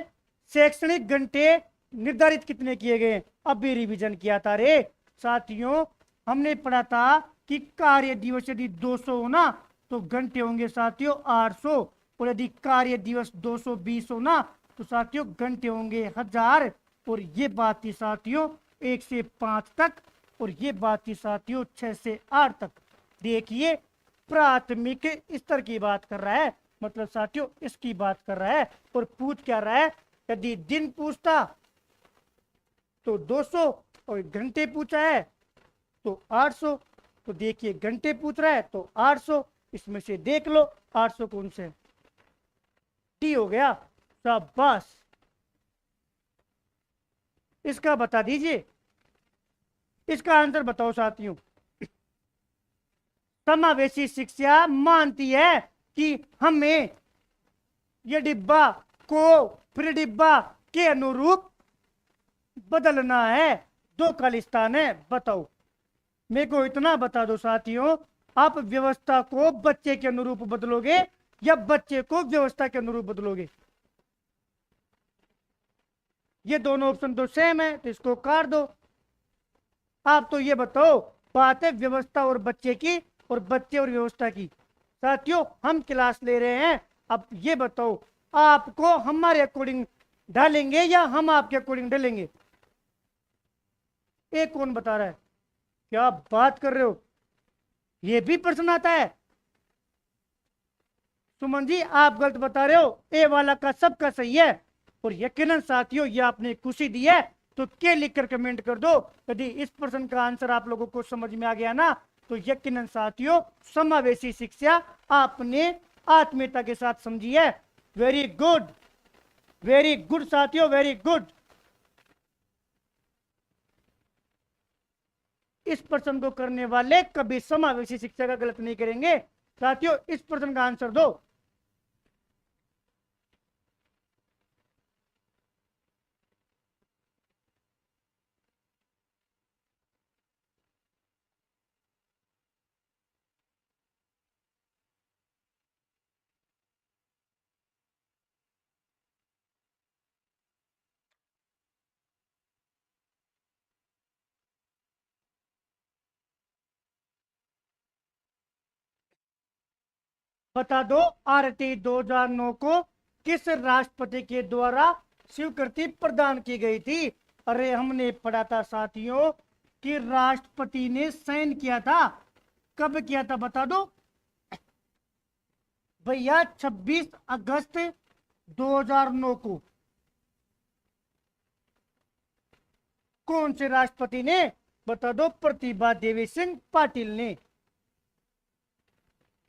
शैक्षणिक घंटे निर्धारित कितने किए गए? अभी रिवीजन किया था रे साथियों, हमने पढ़ा था कि कार्य दिवस यदि 200 हो ना तो घंटे होंगे साथियों 800, और यदि कार्य दिवस 220 हो ना तो साथियों घंटे होंगे 1000। और ये बात थी साथियों 1 से 5 तक, और ये बात थी साथियों 6 से 8 तक। देखिए प्राथमिक स्तर की बात कर रहा है, मतलब साथियों इसकी बात कर रहा है। और पूछ क्या रहा है? यदि दिन पूछता तो 200, और घंटे पूछा है तो 800। तो देखिए घंटे पूछ रहा है तो 800, इसमें से देख लो 800 कौन से? टी हो गया। शाबाश, इसका बता दीजिए। इसका आंसर बताओ साथियों। समावेशी शिक्षा मानती है कि हमें ये डिब्बा को फिर डिब्बा के अनुरूप बदलना है। 2 खालिस्तान है, बताओ। मेरे को इतना बता दो साथियों, आप व्यवस्था को बच्चे के अनुरूप बदलोगे या बच्चे को व्यवस्था के अनुरूप बदलोगे? ये दोनों ऑप्शन तो सेम है तो इसको काट दो। आप तो ये बताओ, बात है व्यवस्था और बच्चे की और बच्चे और व्यवस्था की। साथियों हम क्लास ले रहे हैं, अब ये बताओ आपको हमारे अकॉर्डिंग ढालेंगे या हम आपके अकॉर्डिंग ढलेंगे? एक कौन बता रहा है? क्या बात कर रहे हो, ये भी प्रश्न आता है? सुमन जी आप गलत बता रहे हो, ए वाला का सबका सही है। और यकीनन साथियों ये आपने खुशी दी है तो के लिखकर कमेंट कर दो। यदि इस प्रश्न का आंसर आप लोगों को समझ में आ गया ना तो यकीनन साथियों समावेशी शिक्षा आपने आत्मीयता के साथ समझी है। वेरी गुड, वेरी गुड साथियों, वेरी गुड। इस प्रश्न को करने वाले कभी समावेशी शिक्षा का गलत नहीं करेंगे। साथियों इस प्रश्न का आंसर दो। बता दो, आरटी 2009 को किस राष्ट्रपति के द्वारा स्वीकृति प्रदान की गई थी? अरे हमने पढ़ा था साथियों कि राष्ट्रपति ने साइन किया था। कब किया था बता दो भैया? 26 अगस्त 2009 को। कौन से राष्ट्रपति ने? बता दो, प्रतिभा देवी सिंह पाटिल ने।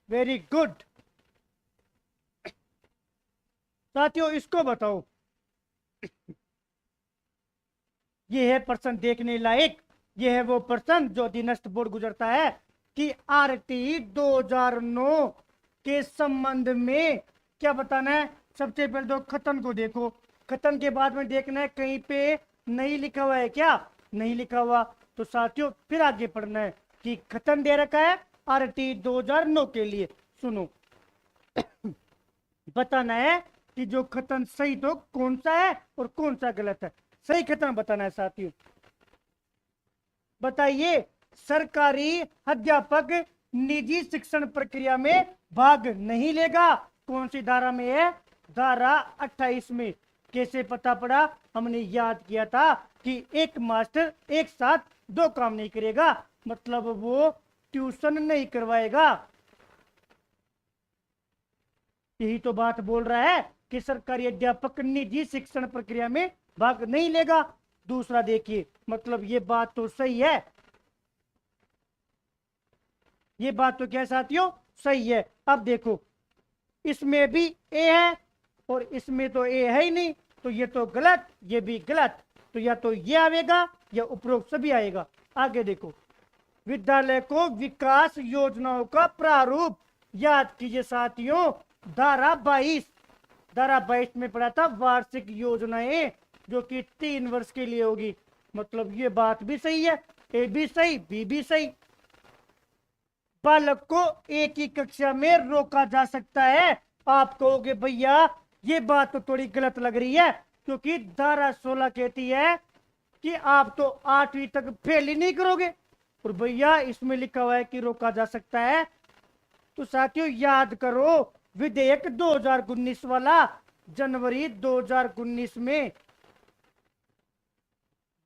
वेरी गुड साथियों, इसको बताओ। ये है प्रश्न देखने लायक। ये है वो प्रश्न जो अधीनस्थ बोर्ड गुजरता है कि आरटी 2009 के संबंध में क्या बताना है? सबसे पहले तो खतन को देखो, खतन के बाद में देखना है कहीं पे नहीं लिखा हुआ है क्या, नहीं लिखा हुआ। तो साथियों फिर आगे पढ़ना है कि खतन दे रखा है आरटी 2009 के लिए। सुनो, बताना है कि जो खतन सही तो कौन सा है और कौन सा गलत है। सही खतन बताना है साथियों। बताइए, सरकारी अध्यापक निजी शिक्षण प्रक्रिया में भाग नहीं लेगा। कौन सी धारा में है? धारा 28 में। कैसे पता पड़ा? हमने याद किया था कि एक मास्टर एक साथ दो काम नहीं करेगा, मतलब वो ट्यूशन नहीं करवाएगा। यही तो बात बोल रहा है कि सरकारी अध्यापक निजी शिक्षण प्रक्रिया में भाग नहीं लेगा। दूसरा देखिए, मतलब ये बात तो सही है, ये बात तो क्या साथियों सही है। अब देखो, इसमें भी ए है और इसमें तो ए है ही नहीं, तो ये तो गलत, ये भी गलत। तो या तो ये आएगा या उपरोक्त सभी आएगा। आगे देखो, विद्यालय को विकास योजनाओं का प्रारूप याद कीजिए साथियों। धारा 22, धारा 22 में पढ़ा था वार्षिक योजनाएं जो कि 3 वर्ष के लिए होगी। मतलब ये बात भी सही है, ए भी सही बी भी सही। बालक को एक ही कक्षा में रोका जा सकता है। आप कहोगे भैया ये बात तो थोड़ी गलत लग रही है, क्योंकि धारा 16 कहती है कि आप तो 8वीं तक फेल ही नहीं करोगे, और भैया इसमें लिखा हुआ है कि रोका जा सकता है। तो साथियों याद करो, विधेयक 2019 वाला जनवरी 2019 में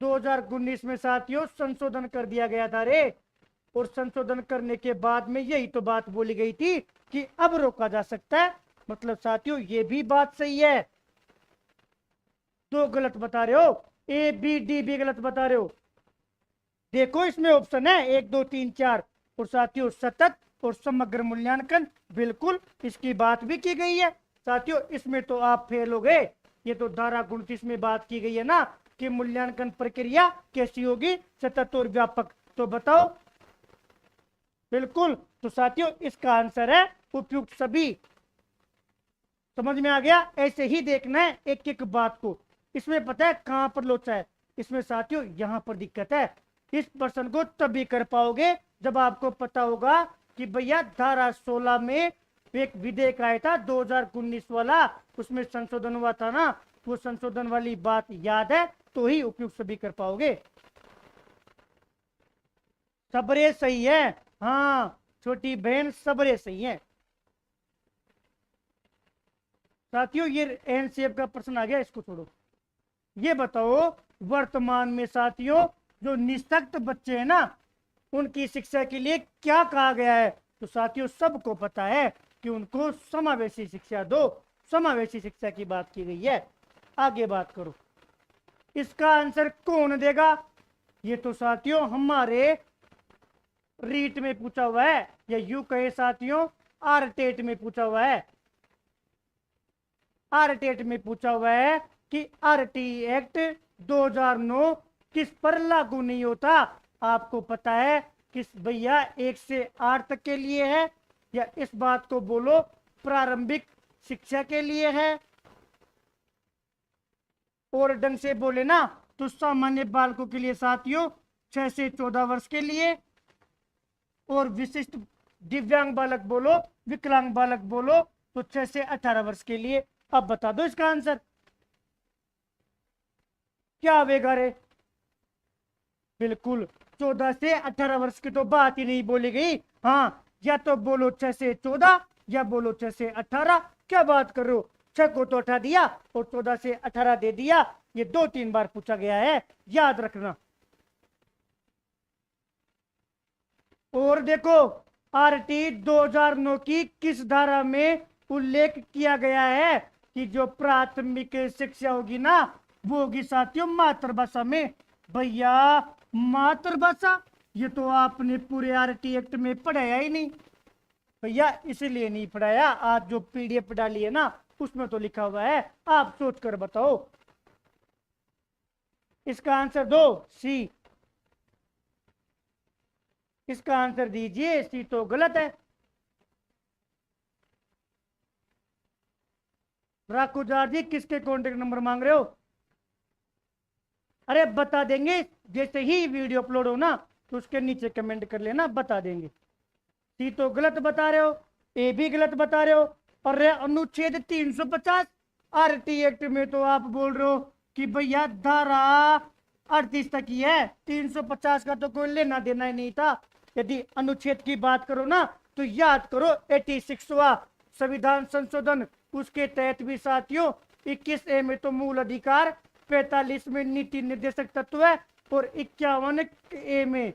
2019 में साथियों संशोधन कर दिया गया था रे। और संशोधन करने के बाद में यही तो बात बोली गई थी कि अब रोका जा सकता है। मतलब साथियों ये भी बात सही है। दो गलत बता रहे हो, ए बी डी भी गलत बता रहे हो। देखो इसमें ऑप्शन है 1 2 3 4, और साथियों सतत और समग्र मूल्यांकन, बिल्कुल इसकी बात भी की गई है। साथियों इसमें तो आप फेल हो गए। ये तो धारा 29 में बात की गई है ना कि मूल्यांकन प्रक्रिया कैसी होगी, सतत और व्यापक। तो बताओ, बिल्कुल। तो साथियों इसका आंसर है उपयुक्त सभी। समझ में आ गया? ऐसे ही देखना है एक एक बात को। इसमें पता है कहां पर लोचा है? इसमें साथियों यहां पर दिक्कत है। इस प्रश्न को तभी कर पाओगे जब आपको पता होगा कि भैया धारा 16 में एक विधेयक आया था 2019 वाला, उसमें संशोधन हुआ था ना, वो संशोधन वाली बात याद है तो ही उपयुक्त सभी कर पाओगे। सबरे सही है, हाँ छोटी बहन सबरे सही है। साथियों ये एनसीएफ का प्रश्न आ गया, इसको छोड़ो। ये बताओ, वर्तमान में साथियों जो निःशक्त बच्चे हैं ना, उनकी शिक्षा के लिए क्या कहा गया है? तो साथियों सबको पता है कि उनको समावेशी शिक्षा दो। समावेशी शिक्षा की बात की गई है। आगे बात करो, इसका आंसर कौन देगा? ये तो साथियों हमारे रीट में पूछा हुआ है, या यूं कहे साथियों आरटेट में पूछा हुआ है। आरटेट में पूछा हुआ है कि आरटी एक्ट 2009 किस पर लागू नहीं होता? आपको पता है किस भैया 1 से 8 तक के लिए है, या इस बात को बोलो प्रारंभिक शिक्षा के लिए है? और ढंग से बोले ना तो सामान्य बालकों के लिए साथियों 6 से 14 वर्ष के लिए, और विशिष्ट दिव्यांग बालक बोलो, विकलांग बालक बोलो तो 6 से 18 वर्ष के लिए। अब बता दो इसका आंसर क्या आवेगा रे? बिल्कुल 14 से 18 वर्ष की तो बात ही नहीं बोली गई। हाँ, या तो बोलो 6 से 14 या बोलो 6 से 18। क्या बात कर रहे हो? 6 को तो 18 दिया और 14 से 18 दे दिया। ये 2-3 बार पूछा गया है, याद रखना। और देखो, आरटी 2009 की किस धारा में उल्लेख किया गया है कि जो प्राथमिक शिक्षा होगी ना वो होगी साथियों मातृभाषा में। भैया मातृभाषा, ये तो आपने पूरे आरटी एक्ट में पढ़ाया ही नहीं भैया, इसलिए नहीं पढ़ाया। आज जो पीडीएफ डाली है ना उसमें तो लिखा हुआ है, आप सोच कर बताओ। इसका आंसर दो, सी। इसका आंसर दीजिए, सी तो गलत है। राखू जार जी किसके कॉन्टेक्ट नंबर मांग रहे हो? अरे बता देंगे, जैसे ही वीडियो अपलोड हो ना तो उसके नीचे कमेंट कर लेना, बता देंगे। सी तो गलत बता रहे हो, ए भी गलत बता रहे हो। और अनुच्छेद 350 आरटी एक्ट में तो आप बोल रहे हो कि भैया धारा 38 तक ही है, 350 का तो कोई लेना देना ही नहीं था। यदि अनुच्छेद की बात करो ना तो याद करो 86वां संविधान संशोधन, उसके तहत भी साथियों 21A में तो मूल अधिकार, 45 में नीति निर्देशक तत्व है और 51A में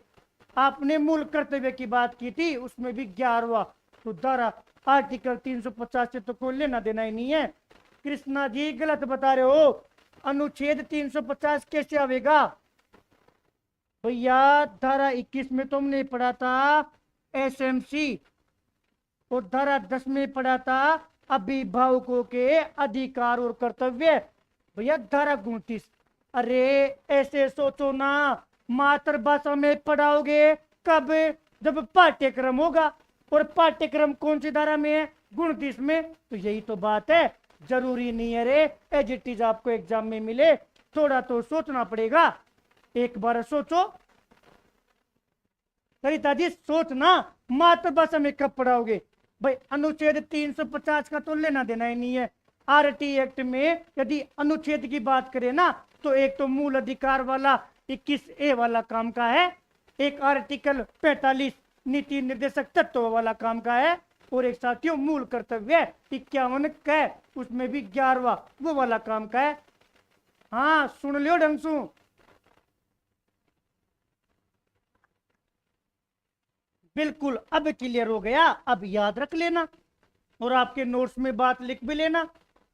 आपने मूल कर्तव्य की बात की थी, उसमें भी 11वां। तो धारा आर्टिकल 350 से तो कोई लेना देना ही नहीं है। कृष्णा जी गलत बता रहे हो, अनुच्छेद 350 कैसे आवेगा भैया? धारा 21 में तुमने पढ़ा था एसएमसी और धारा 10 में पढ़ा था अभिभावकों के अधिकार और कर्तव्य। भैया धारा 29, अरे ऐसे सोचो ना, मातृभाषा में पढ़ाओगे कब? जब पाठ्यक्रम होगा। और पाठ्यक्रम कौन सी धारा में है? 29 में। तो यही तो बात है, जरूरी नहीं है रे एज इट इज आपको एग्जाम में मिले, थोड़ा तो सोचना पड़ेगा। एक बार सोचो सरिता जी, सोचना मातृभाषा में कब पढ़ाओगे भाई? अनुच्छेद 350 का तो लेना देना ही नहीं है। आरटी एक्ट में यदि अनुच्छेद की बात करें ना तो एक तो मूल अधिकार वाला 21A वाला काम का है, एक आर्टिकल 45 नीति निर्देशक तत्व वाला काम का है, और एक साथियों मूल कर्तव्य 51 का है, उसमें भी 11वां वो वाला काम का है। हाँ सुन लियो ढंग से। बिल्कुल अब क्लियर हो गया, अब याद रख लेना और आपके नोट्स में बात लिख भी लेना।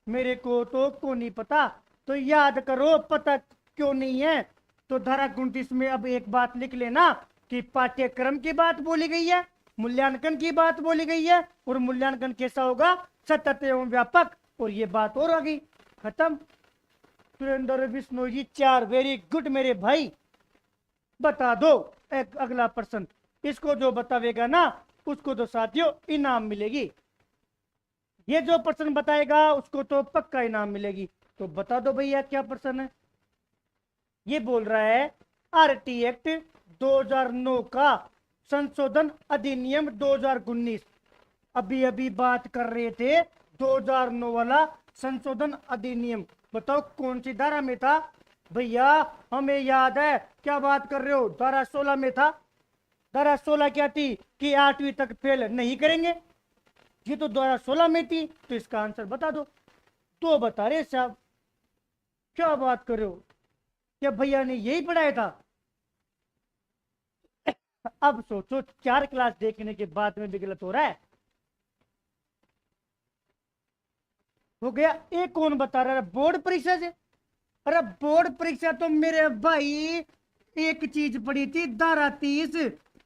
मेरे को तो नहीं पता, तो याद करो पता क्यों नहीं है। तो धारा 29 में अब एक बात लिख लेना कि पाठ्यक्रम की बात बोली गई है, मूल्यांकन की बात बोली गई है, और मूल्यांकन कैसा होगा? सतत एवं व्यापक। और ये बात और आ गई, खत्म। सुरेंद्र बिश्नोई जी 4, वेरी गुड मेरे भाई। बता दो एक अगला प्रश्न, इसको जो बतावेगा ना उसको तो साथियों इनाम मिलेगी। ये जो प्रश्न बताएगा उसको तो पक्का इनाम मिलेगी। तो बता दो भैया क्या प्रश्न है? ये बोल रहा है आरटी एक्ट 2009 का संशोधन अधिनियम 2019। अभी अभी बात कर रहे थे 2009 वाला संशोधन अधिनियम, बताओ कौन सी धारा में था? भैया हमें याद है, क्या बात कर रहे हो? धारा 16 में था। धारा 16 क्या थी कि 8वीं तक फेल नहीं करेंगे, ये तो धारा 16 में थी। तो इसका आंसर बता दो। तो बता रहे साहब, क्या बात कर रहे हो? क्या भैया ने यही पढ़ाया था? अब सोचो 4 क्लास देखने के बाद में भी गलत हो रहा है। हो गया। एक कौन बता रहा है बोर्ड परीक्षा से? अरे बोर्ड परीक्षा तो मेरे भाई एक चीज पड़ी थी धारा 30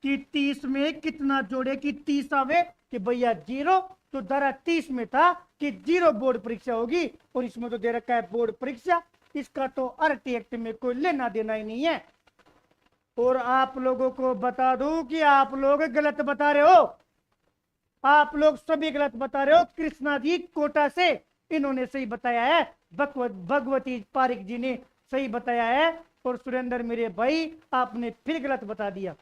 कि 30 में कितना जोड़े कि 30 आवे कि भैया 0। तो धारा 30 में था कि 0 बोर्ड परीक्षा होगी, और इसमें तो दे रखा है बोर्ड परीक्षा। इसका तो आरटी एक्ट में कोई लेना देना ही नहीं है। और आप लोगों को बता दूं कि आप लोग गलत बता रहे हो, आप लोग सभी गलत बता रहे हो। कृष्णा जी कोटा से इन्होंने सही बताया है, भगवती पारिक जी ने सही बताया है, और सुरेंद्र मेरे भाई आपने फिर गलत बता दिया।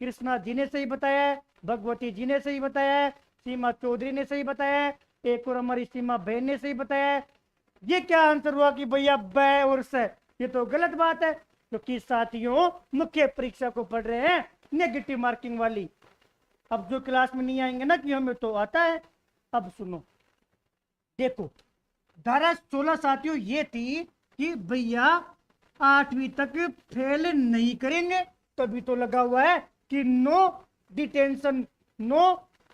कृष्णा जी ने सही बताया है, भगवती जी ने सही बताया है, सीमा चौधरी ने सही बताया है, एक और हमारी सीमा बहन ने सही बताया है। ये क्या आंसर हुआ कि भैया बै और से? ये तो गलत बात है, क्योंकि साथियों मुख्य परीक्षा को पढ़ रहे हैं नेगेटिव मार्किंग वाली। अब जो क्लास में नहीं आएंगे ना कि हमें तो आता है। अब सुनो, देखो धारा 16 साथियों ये थी कि भैया 8वीं तक फेल नहीं करेंगे, तभी तो लगा हुआ है कि नो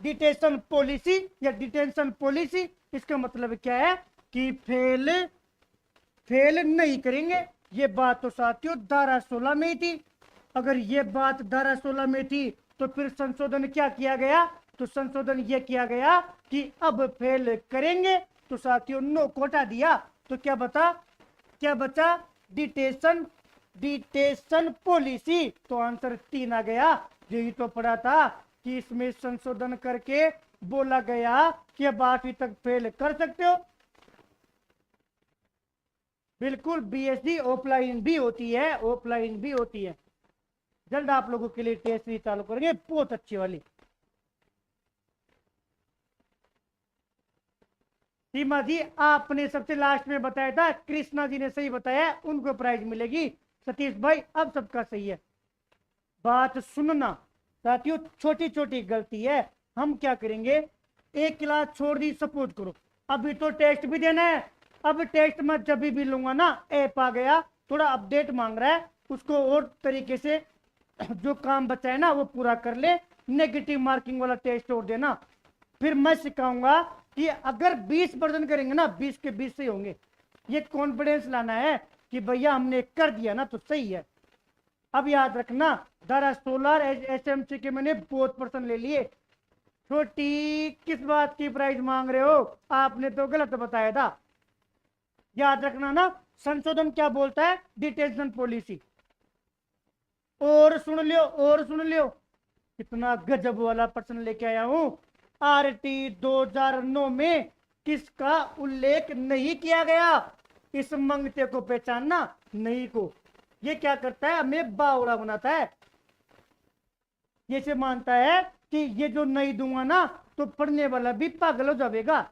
डिटेंशन पॉलिसी या डिटेंशन पॉलिसी। इसका मतलब क्या है कि फेल नहीं करेंगे। ये बात तो साथियों धारा 16 में ही थी। अगर ये बात धारा 16 में थी तो फिर संशोधन क्या किया गया? तो संशोधन ये किया गया कि अब फेल करेंगे, तो साथियों नो को हटा दिया। तो क्या बचा? Detention policy. तो आंसर 3 आ गया। यही तो पढ़ा था कि इसमें संशोधन करके बोला गया कि अब 8वीं तक फेल कर सकते हो। बिल्कुल बीएसडी ऑफलाइन भी होती है, ऑफलाइन भी होती है। जल्द आप लोगों के लिए टेस्ट भी चालू करेंगे, बहुत अच्छी वाली। सीमा जी आपने सबसे लास्ट में बताया था, कृष्णा जी ने सही बताया, उनको प्राइज मिलेगी। सतीश भाई अब सबका सही है। बात सुनना साथियों, छोटी छोटी गलती है। हम क्या करेंगे, एक क्लास छोड़ दी, सपोज करो अभी तो टेस्ट भी देना है। अब टेस्ट में जब भी लूंगा ना, ऐप आ गया, थोड़ा अपडेट मांग रहा है, उसको और तरीके से जो काम बचा है ना वो पूरा कर ले। नेगेटिव मार्किंग वाला टेस्ट और देना। फिर मैं सिखाऊंगा कि अगर 20% करेंगे ना, 20 के 20 सही होंगे। ये कॉन्फिडेंस लाना है कि भैया हमने कर दिया ना तो सही है। अब याद रखना, दारा सोलर एसएमसी के मैंने बहुत % ले लिए। छोटी किस बात की प्राइस मांग रहे हो, आपने तो गलत बताया था। याद रखना ना, संशोधन क्या बोलता है, डिटेंशन पॉलिसी। और सुन लियो, और सुन लियो, कितना गजब वाला प्रश्न लेके आया हूं। आरटी 2009 में किसका उल्लेख नहीं किया गया, इस मंगते को पहचानना, नहीं को। ये क्या करता है, हमें बावड़ा बनाता है। ये से मानता है कि ये जो नहीं दूंगा ना तो पढ़ने वाला भी पागल हो जाएगा।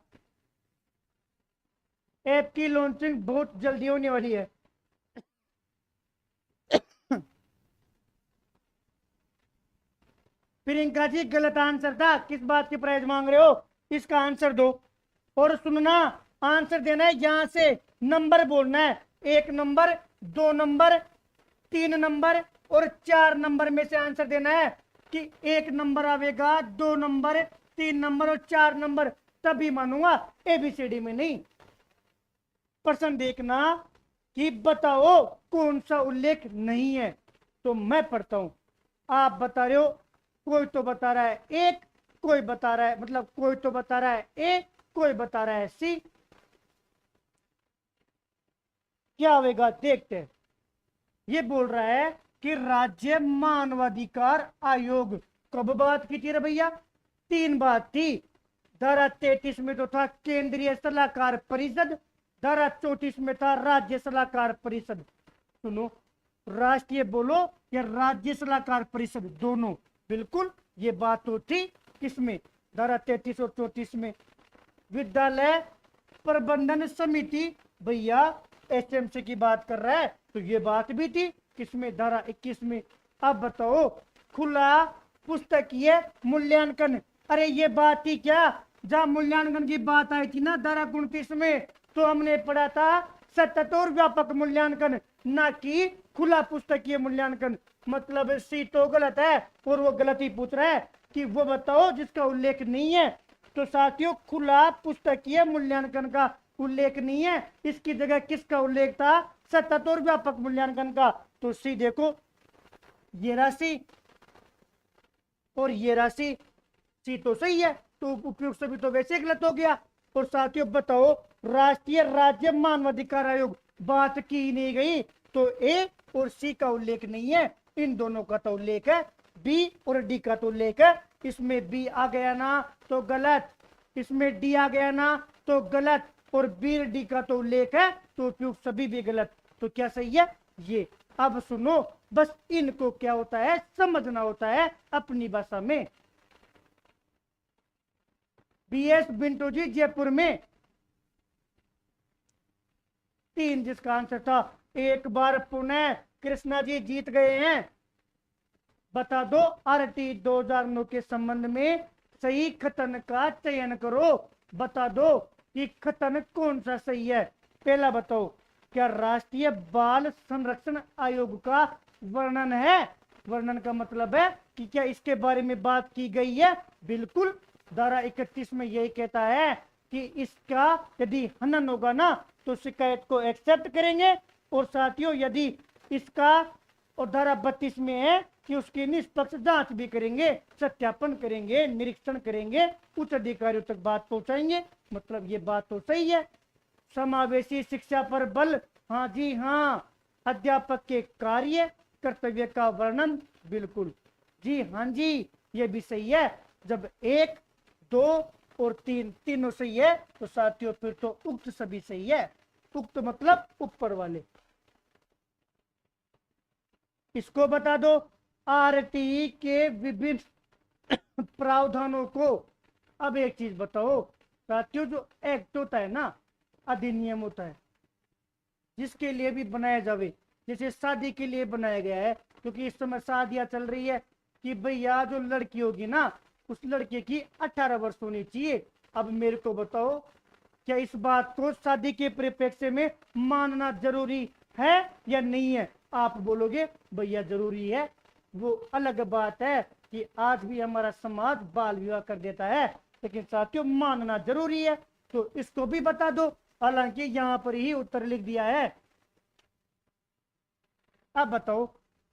ऐप की लॉन्चिंग बहुत जल्दी होने वाली है। प्रियंका जी गलत आंसर था, किस बात की प्राइज मांग रहे हो, इसका आंसर दो। और सुनना, आंसर देना है यहां से, नंबर बोलना है, 1 नंबर, 2 नंबर, 3 नंबर और 4 नंबर में से आंसर देना है। कि 1 नंबर आवेगा, 2 नंबर, 3 नंबर और 4 नंबर, तभी मानूंगा, एबीसीडी में नहीं। प्रश्न देखना कि बताओ कौन सा उल्लेख नहीं है। तो मैं पढ़ता हूं, आप बता रहे हो। कोई तो बता रहा है 1, कोई बता रहा है, मतलब कोई तो बता रहा है ए, कोई बता रहा है सी। क्या होगा देखते हैं। ये बोल रहा है कि राज्य मानवाधिकार आयोग कब बात की थी रे भैया, 3 बात थी। धारा 33 में तो था केंद्रीय सलाहकार परिषद, धारा 34 में था राज्य सलाहकार परिषद। सुनो, राष्ट्रीय बोलो या राज्य सलाहकार परिषद, दोनों। बिल्कुल ये बात तो थी किसमें, धारा 33 और 34 में। विद्यालय प्रबंधन समिति, भैया एसएमसी की बात कर रहा है तो ये बात भी थी किसमें, धारा 21 में। अब बताओ, खुला पुस्तकीय मूल्यांकन, अरे ये बात थी क्या, जहां मूल्यांकन की बात आई थी ना धारा 29 में, तो हमने पढ़ा था सतत और व्यापक मूल्यांकन, ना कि खुला पुस्तकीय मूल्यांकन। मतलब सी तो गलत है, और वो गलत ही पूछ रहा है कि वो बताओ जिसका उल्लेख नहीं है। तो साथियों, खुला पुस्तकीय मूल्यांकन का उल्लेख नहीं है, इसकी जगह किसका उल्लेख था, सतत और व्यापक मूल्यांकन का। तो सी देखो, ये राशि और ये राशि, सी तो सही है, तो उपयुक्त सभी तो वैसे गलत हो गया। और साथियों बताओ, राष्ट्रीय राज्य मानवाधिकार आयोग बात की नहीं गई, तो ए और सी का उल्लेख नहीं है, इन दोनों का तो उल्लेख है, बी और डी का तो उल्लेख है। इसमें बी आ गया ना तो गलत, इसमें डी आ गया ना तो गलत, और बी और डी का तो उल्लेख है, तो उपयुक्त सभी भी गलत। तो क्या सही है, ये। अब सुनो, बस इनको क्या होता है समझना होता है अपनी भाषा में। बीएस बिंटू जी जयपुर में 3 जिसका आंसर था। एक बार पुनः कृष्णा जी जीत गए हैं। बता दो, आरटी 2009 के संबंध में सही कथन का चयन करो। बता दो कि कथन कौन सा सही है। पहला बताओ, क्या राष्ट्रीय बाल संरक्षण आयोग का वर्णन है। वर्णन का मतलब है कि क्या इसके बारे में बात की गई है। बिल्कुल, धारा 31 में यही कहता है कि इसका यदि हनन होगा ना तो शिकायत को एक्सेप्ट करेंगे। और साथियों, यदि इसका, और धारा 32 में है कि उसकी निष्पक्ष जांच भी करेंगे, सत्यापन करेंगे, निरीक्षण करेंगे, उच्च अधिकारियों तक बात पहुंचाएंगे। मतलब ये बात तो सही है। समावेशी शिक्षा पर बल, हाँ जी हाँ। अध्यापक के कार्य कर्तव्य का वर्णन, बिल्कुल जी हाँ जी, ये भी सही है। जब 1, 2 और 3 तीनों सही है तो साथियों फिर तो उक्त सभी सही है। उक्त मतलब ऊपर वाले। इसको बता दो आरटीई के विभिन्न प्रावधानों को। अब एक चीज बताओ साथियों, जो एक्ट होता है ना, अधिनियम होता है, जिसके लिए भी बनाया जावे, जैसे शादी के लिए बनाया गया है, क्योंकि इस समय शादियां चल रही है कि भैया जो लड़की होगी ना, उस लड़के की 18 वर्ष होनी चाहिए। अब मेरे को बताओ, क्या इस बात को शादी के परिप्रेक्ष्य में मानना जरूरी है या नहीं है? आप बोलोगे भैया जरूरी है। वो अलग बात है कि आज भी हमारा समाज बाल विवाह कर देता है, लेकिन साथियों मानना जरूरी है, तो इसको भी बता दो। हालांकि यहां पर ही उत्तर लिख दिया है। अब बताओ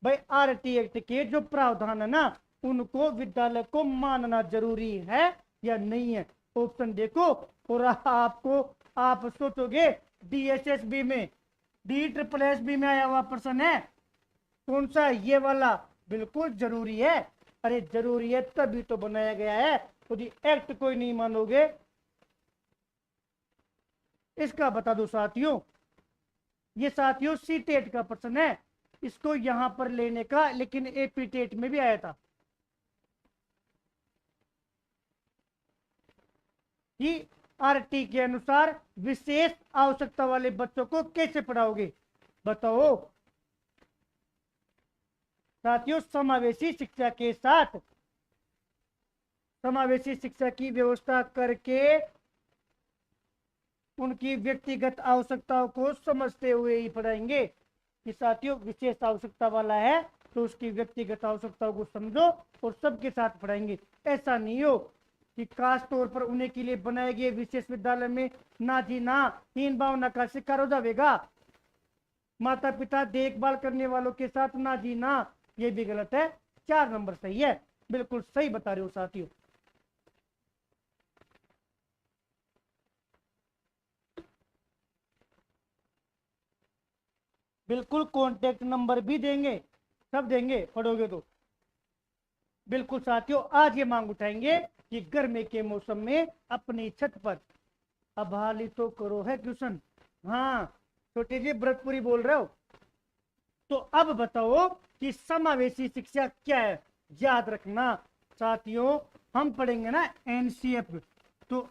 भाई, आरटी एक्ट के जो प्रावधान है ना, उनको विद्यालय को मानना जरूरी है या नहीं है? ऑप्शन देखो। और आप सोचोगे डीएसएसबी में, DSSB में आया हुआ प्रश्न है, कौन सा? ये वाला। बिल्कुल जरूरी है। अरे जरूरी है तभी तो बनाया गया है। तो एक्ट कोई नहीं मानोगे, इसका बता दो साथियों। ये साथियों सी टेट का प्रश्न है, इसको यहां पर लेने का, लेकिन एपी टेट में भी आया था कि आरटी के अनुसार विशेष आवश्यकता वाले बच्चों को कैसे पढ़ाओगे? बताओ साथियों। समावेशी शिक्षा के साथ समावेशी शिक्षा की व्यवस्था करके उनकी व्यक्तिगत आवश्यकताओं को समझते हुए ही पढ़ाएंगे। कि साथियों विशेष आवश्यकता वाला है तो उसकी व्यक्तिगत आवश्यकताओं को समझो और सबके साथ पढ़ाएंगे। ऐसा नहीं हो कि खास तौर पर उन्हें के लिए बनाए गए विशेष विद्यालय में ना जी ना हीन भावना का शिकार हो जाएगा। माता पिता देखभाल करने वालों के साथ ना जी ना, ये भी गलत है। 4 नंबर सही है। बिल्कुल सही बता रहे हो साथियों। बिल्कुल कॉन्टेक्ट नंबर भी देंगे, सब देंगे पढ़ोगे तो। बिल्कुल साथियों, आज ये मांग उठाएंगे कि गर्मी के मौसम में अपनी छत पर अभाली तो करो है ट्यूशन। हाँ छोटे जी ब्रतपुरी बोल रहे हो। तो अब बताओ कि समावेशी शिक्षा क्या है? याद रखना साथियों, हम पढ़ेंगे ना एनसीएफ, तो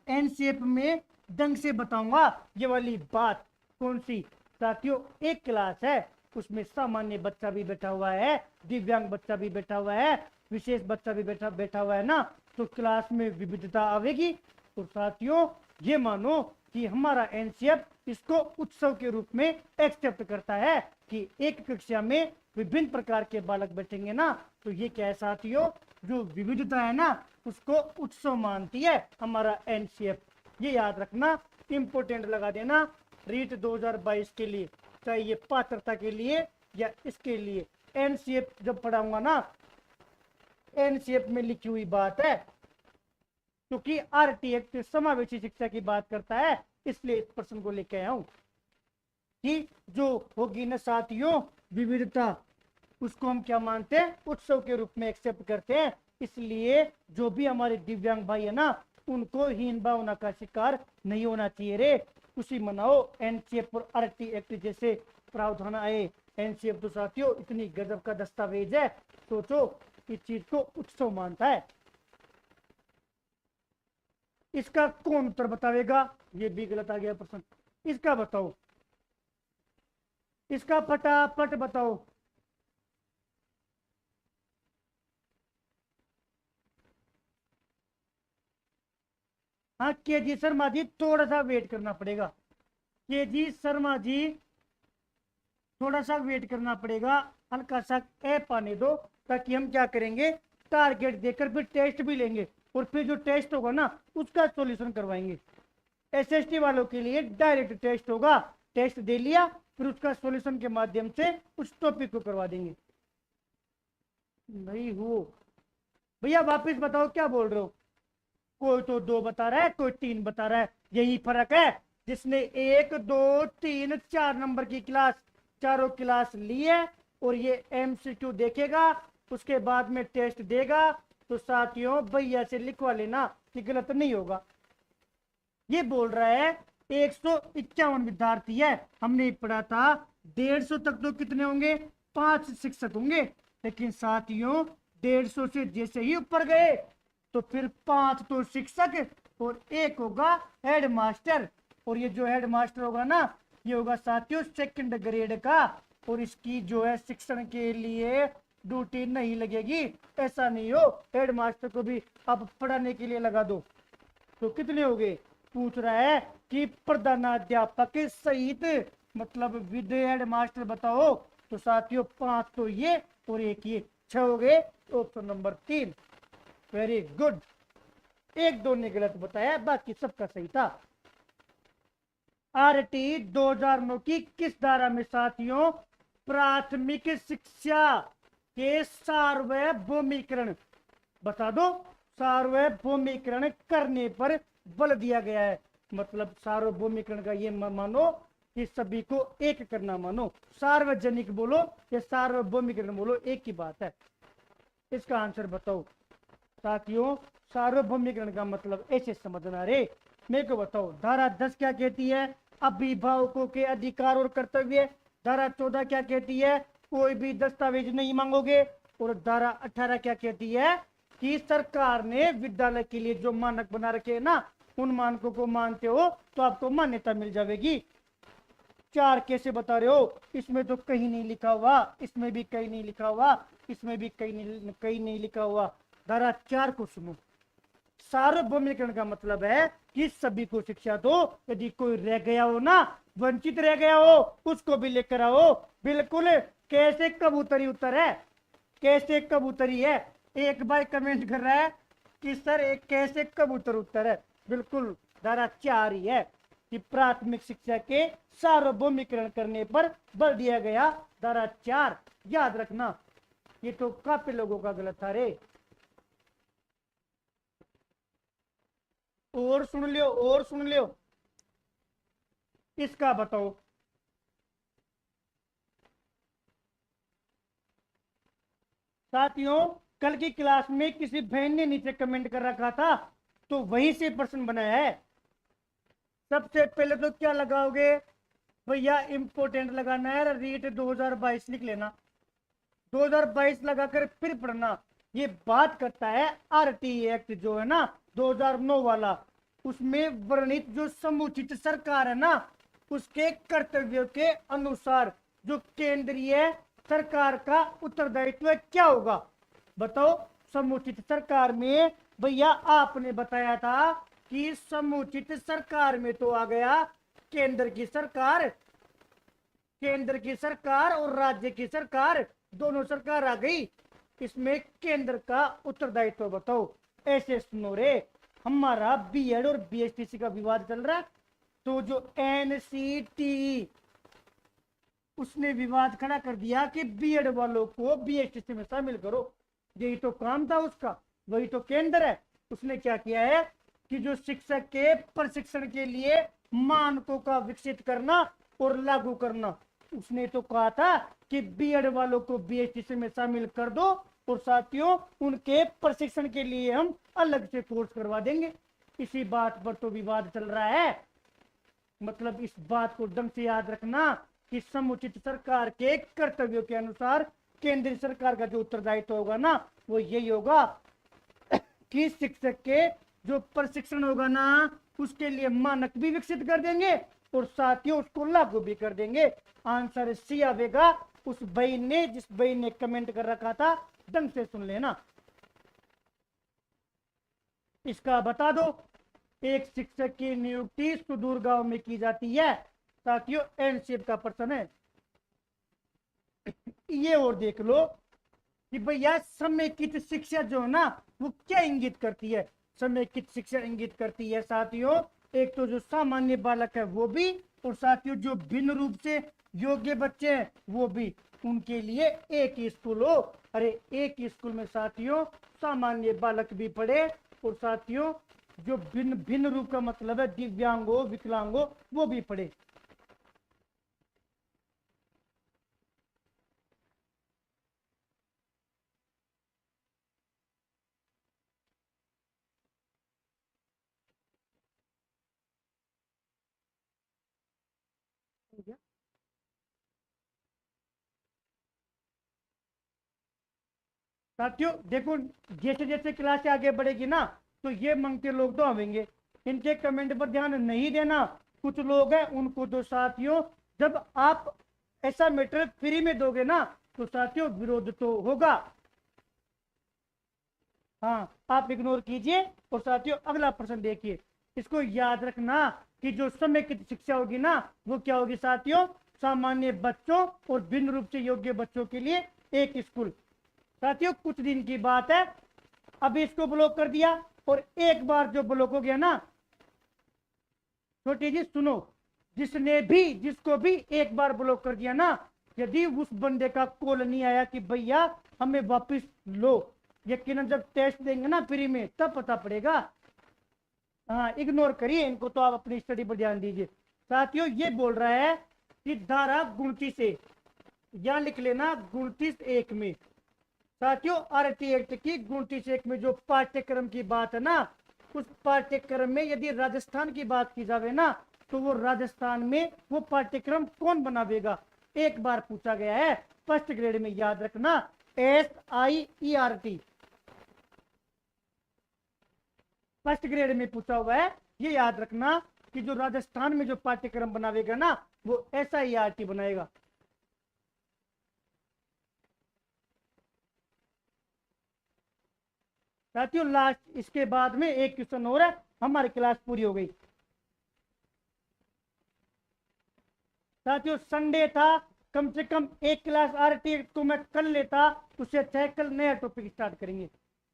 एनसीएफ में ढंग से बताऊंगा ये वाली बात। कौन सी? साथियों एक क्लास है, उसमें सामान्य बच्चा भी बैठा हुआ है, दिव्यांग बच्चा भी बैठा हुआ है, विशेष बच्चा भी बैठा हुआ है ना, तो क्लास में विविधता आवेगी। और साथियों ये मानो कि हमारा एनसीएफ इसको उत्सव के रूप में एक्सेप्ट करता है कि एक कक्षा में विभिन्न प्रकार के बालक बैठेंगे ना, तो ये क्या है साथियों, जो विविधता है ना उसको उत्सव मानती है हमारा एनसीएफ। ये याद रखना, इंपोर्टेंट लगा देना रीट 2022 के लिए, चाहे ये पात्रता के लिए या इसके लिए। एनसीएफ जब पढ़ाऊंगा ना, एनसीएफ में लिखी हुई बात है, क्योंकि आरटी एक्ट समावेशी शिक्षा की बात करता है, इसलिए इस प्रश्न को लेके आया हूं कि जो होगी ना साथियों विविधता, उसको हम क्या मानते हैं? उत्सव के रूप में एक्सेप्ट करते हैं। इसलिए जो भी हमारे दिव्यांग भाई है ना, उनको हीन भावना का शिकार नहीं होना चाहिए रे। खुशी मनाओ, एनसीएफ और आरटी एक्ट जैसे प्रावधान आए। एनसीएफ तो साथियों इतनी गजब का दस्तावेज है, सोचो इस चीज को उत्सव मानता है। इसका कौन उत्तर बतावेगा? ये भी गलत आ गया प्रश्न। इसका बताओ, इसका फटाफट बताओ। हाँ केजी शर्मा जी, थोड़ा सा वेट करना पड़ेगा। केजी शर्मा जी थोड़ा सा वेट करना पड़ेगा, हल्का सा ऐप आने दो, ताकि हम क्या करेंगे, टारगेट देकर फिर टेस्ट भी लेंगे, और फिर जो टेस्ट होगा ना उसका सॉल्यूशन करवाएंगे। एसएसटी वालों के लिए डायरेक्ट टेस्ट होगा, टेस्ट दे लिया फिर उसका सॉल्यूशन के माध्यम से उस टॉपिक को करवा देंगे। नहीं हो भैया, वापस बताओ क्या बोल रहे हो? कोई तो 2 बता रहा है, कोई 3 बता रहा है। यही फर्क है, जिसने 1 2 3 4 नंबर की क्लास, चारों क्लास ली है और ये एमसीक्यू देखेगा, उसके बाद में टेस्ट देगा, तो साथियों भैया से लिखवा लेना कि गलत नहीं होगा। ये बोल रहा है 151 विद्यार्थी है। हमने पढ़ा था 150 तक तो कितने होंगे, 5 शिक्षक होंगे। लेकिन साथियों 150 से जैसे ही ऊपर गए तो फिर 5 तो शिक्षक और एक होगा हेड मास्टर। और ये जो हेड मास्टर होगा ना, ये होगा साथियों सेकंड ग्रेड का। और इसकी जो है शिक्षण के लिए ड्यूटी नहीं लगेगी। ऐसा नहीं हो हेड मास्टर को भी आप पढ़ाने के लिए लगा दो। तो कितने हो गए, पूछ रहा है कि प्रधानाध्यापक सहित मतलब विद हेड मास्टर बताओ। तो साथियों 5 तो ये और एक ये, 6 हो गए। Option number 3। Very good. एक दो ने गलत बताया, बाकी सबका सही था। आरटी 2009 की किस धारा में साथियों प्राथमिक शिक्षा के सार्वभौमिकरण, बता दो, सार्वभौमिकरण करने पर बल दिया गया है। मतलब सार्वभौमिकरण का ये मानो कि सभी को एक करना मानो। सार्वजनिक बोलो या सार्वभौमिकरण बोलो, एक ही बात है। इसका आंसर बताओ साथियों। सार्वभौमिकरण का मतलब ऐसे समझना रे। मेरे को बताओ धारा 10 क्या कहती है, अभिभावकों के अधिकार और कर्तव्य। धारा 14 क्या कहती है, कोई भी दस्तावेज नहीं मांगोगे। और धारा 18 क्या कहती है कि सरकार ने विद्यालय के लिए जो मानक बना रखे हैं ना, उन मानकों को मानते हो तो आपको मान्यता मिल जाएगी। 4 कैसे बता रहे हो, इसमें तो कहीं नहीं लिखा हुआ, इसमें भी कहीं नहीं लिखा हुआ, इसमें भी कहीं नहीं लिखा हुआ। धारा 4 को सुनो। सार्वभौमिकरण का मतलब है कि सभी को शिक्षा दो। यदि कोई रह गया हो ना, वंचित रह गया हो, उसको भी लेकर आओ। बिल्कुल कैसे कबूतरी उत्तर है, कैसे कबूतरी है। एक बार कमेंट कर रहा है कि सर एक कैसे कबूतर उत्तर है। बिल्कुल धारा 4 ही है कि प्राथमिक शिक्षा के सार्वभौमिकरण करने पर बल दिया गया। धारा 4 याद रखना। ये तो काफी लोगों का गलत था रे। और सुन लियो, और सुन लियो। इसका बताओ साथियों, कल की क्लास में किसी बहन ने नीचे कमेंट कर रखा था, तो वही से प्रश्न बनाया है। सबसे पहले तो क्या लगाओगे भैया, इंपोर्टेंट लगाना है, रीट 2022 लिख लेना। 2022 लगाकर फिर पढ़ना। ये बात करता है आरटी एक्ट जो है ना 2009 वाला, उसमें वर्णित जो समुचित सरकार है ना, उसके कर्तव्यों के अनुसार जो केंद्रीय सरकार का उत्तरदायित्व क्या होगा। बताओ। समुचित सरकार में भैया आपने बताया था कि समुचित सरकार में तो आ गया केंद्र की सरकार, केंद्र की सरकार और राज्य की सरकार, दोनों सरकार आ गई। इसमें केंद्र का उत्तरदायित्व बताओ। ऐसे सुनो रे, हमारा बीएड और बीएसटीसी का विवाद चल रहा है, तो जो एनसीटी उसने विवाद खड़ा कर दिया कि बीएड वालों को बीएसटीसी में शामिल करो। यही तो काम था उसका, वही तो केंद्र है। उसने क्या किया है कि जो शिक्षक के प्रशिक्षण के लिए मानकों का विकसित करना और लागू करना, उसने तो कहा था कि बीएड वालों को बीएसटीसी में शामिल कर दो और साथियों उनके प्रशिक्षण के लिए हम अलग से कोर्स करवा देंगे। इसी बात पर तो विवाद चल रहा है। मतलब इस बात को ढंग से याद रखना कि समुचित सरकार के कर्तव्यों के अनुसार केंद्रीय सरकार का जो उत्तरदायित्व होगा ना, वो यही होगा कि शिक्षक के जो प्रशिक्षण होगा ना, उसके लिए मानक भी विकसित कर देंगे और साथियों उसको लागू भी कर देंगे। आंसर सी आवेगा। उस भाई ने, जिस भाई ने कमेंट कर रखा था, ढंग से सुन लेना। इसका बता दो। एक शिक्षक की नियुक्ति सुदूर गांव में की जाती है। साथियों एनसीएफ का प्रश्न है ये। और देख लो कि भैया समेकित शिक्षा जो है ना, वो क्या इंगित करती है। समेकित शिक्षा इंगित करती है साथियों, एक तो जो सामान्य बालक है वो भी, और साथियों जो भिन्न रूप से योग्य बच्चे हैं वो भी, उनके लिए एक ही स्कूल हो। अरे एक ही स्कूल में साथियों सामान्य बालक भी पढ़े और साथियों जो भिन्न भिन्न रूप का मतलब है दिव्यांगो विकलांगो वो भी पढ़े। साथियों देखो, जैसे जैसे क्लास आगे बढ़ेगी ना, तो ये मांगते लोग तो आवेंगे, इनके कमेंट पर ध्यान नहीं देना। कुछ लोग हैं उनको तो साथियों, जब आप ऐसा मटेरियल फ्री में दोगे ना, तो साथियों विरोध तो होगा। हाँ, आप इग्नोर कीजिए और साथियों अगला प्रश्न देखिए। इसको याद रखना कि जो समेकित शिक्षा होगी ना, वो क्या होगी साथियों, सामान्य बच्चों और भिन्न रूप से योग्य बच्चों के लिए एक स्कूल। साथियों कुछ दिन की बात है, अभी इसको ब्लॉक कर दिया, और एक बार जो ब्लॉक हो गया ना, छोटी जी सुनो, जिसको भी एक बार ब्लॉक कर दिया ना, यदि उस बंदे का कॉल नहीं आया कि भैया हमें वापस लो, यकीनन जब टेस्ट देंगे ना फ्री में तब पता पड़ेगा। हाँ, इग्नोर करिए इनको, तो आप अपनी स्टडी पर ध्यान दीजिए। साथियों ये बोल रहा है कि धारा 29 से, या लिख लेना 29(1) में। साथियों आरटी एक्ट की 29(1) में जो पाठ्यक्रम की बात है ना, उस पाठ्यक्रम में यदि राजस्थान की बात की जावे ना, तो वो राजस्थान में वो पाठ्यक्रम कौन बनावेगा, एक बार पूछा गया है फर्स्ट ग्रेड में, याद रखना, SIERT फर्स्ट ग्रेड में पूछा हुआ है। ये याद रखना कि जो राजस्थान में जो पाठ्यक्रम बनावेगा ना, वो SIERT बनाएगा। साथियों लास्ट इसके बाद में एक क्वेश्चन और है, हमारी क्लास पूरी हो गई। साथियों संडे था, कम से कम एक क्लास आरटी तो मैं कर लेता, उससे अच्छा है कल नया टॉपिक स्टार्ट करेंगे।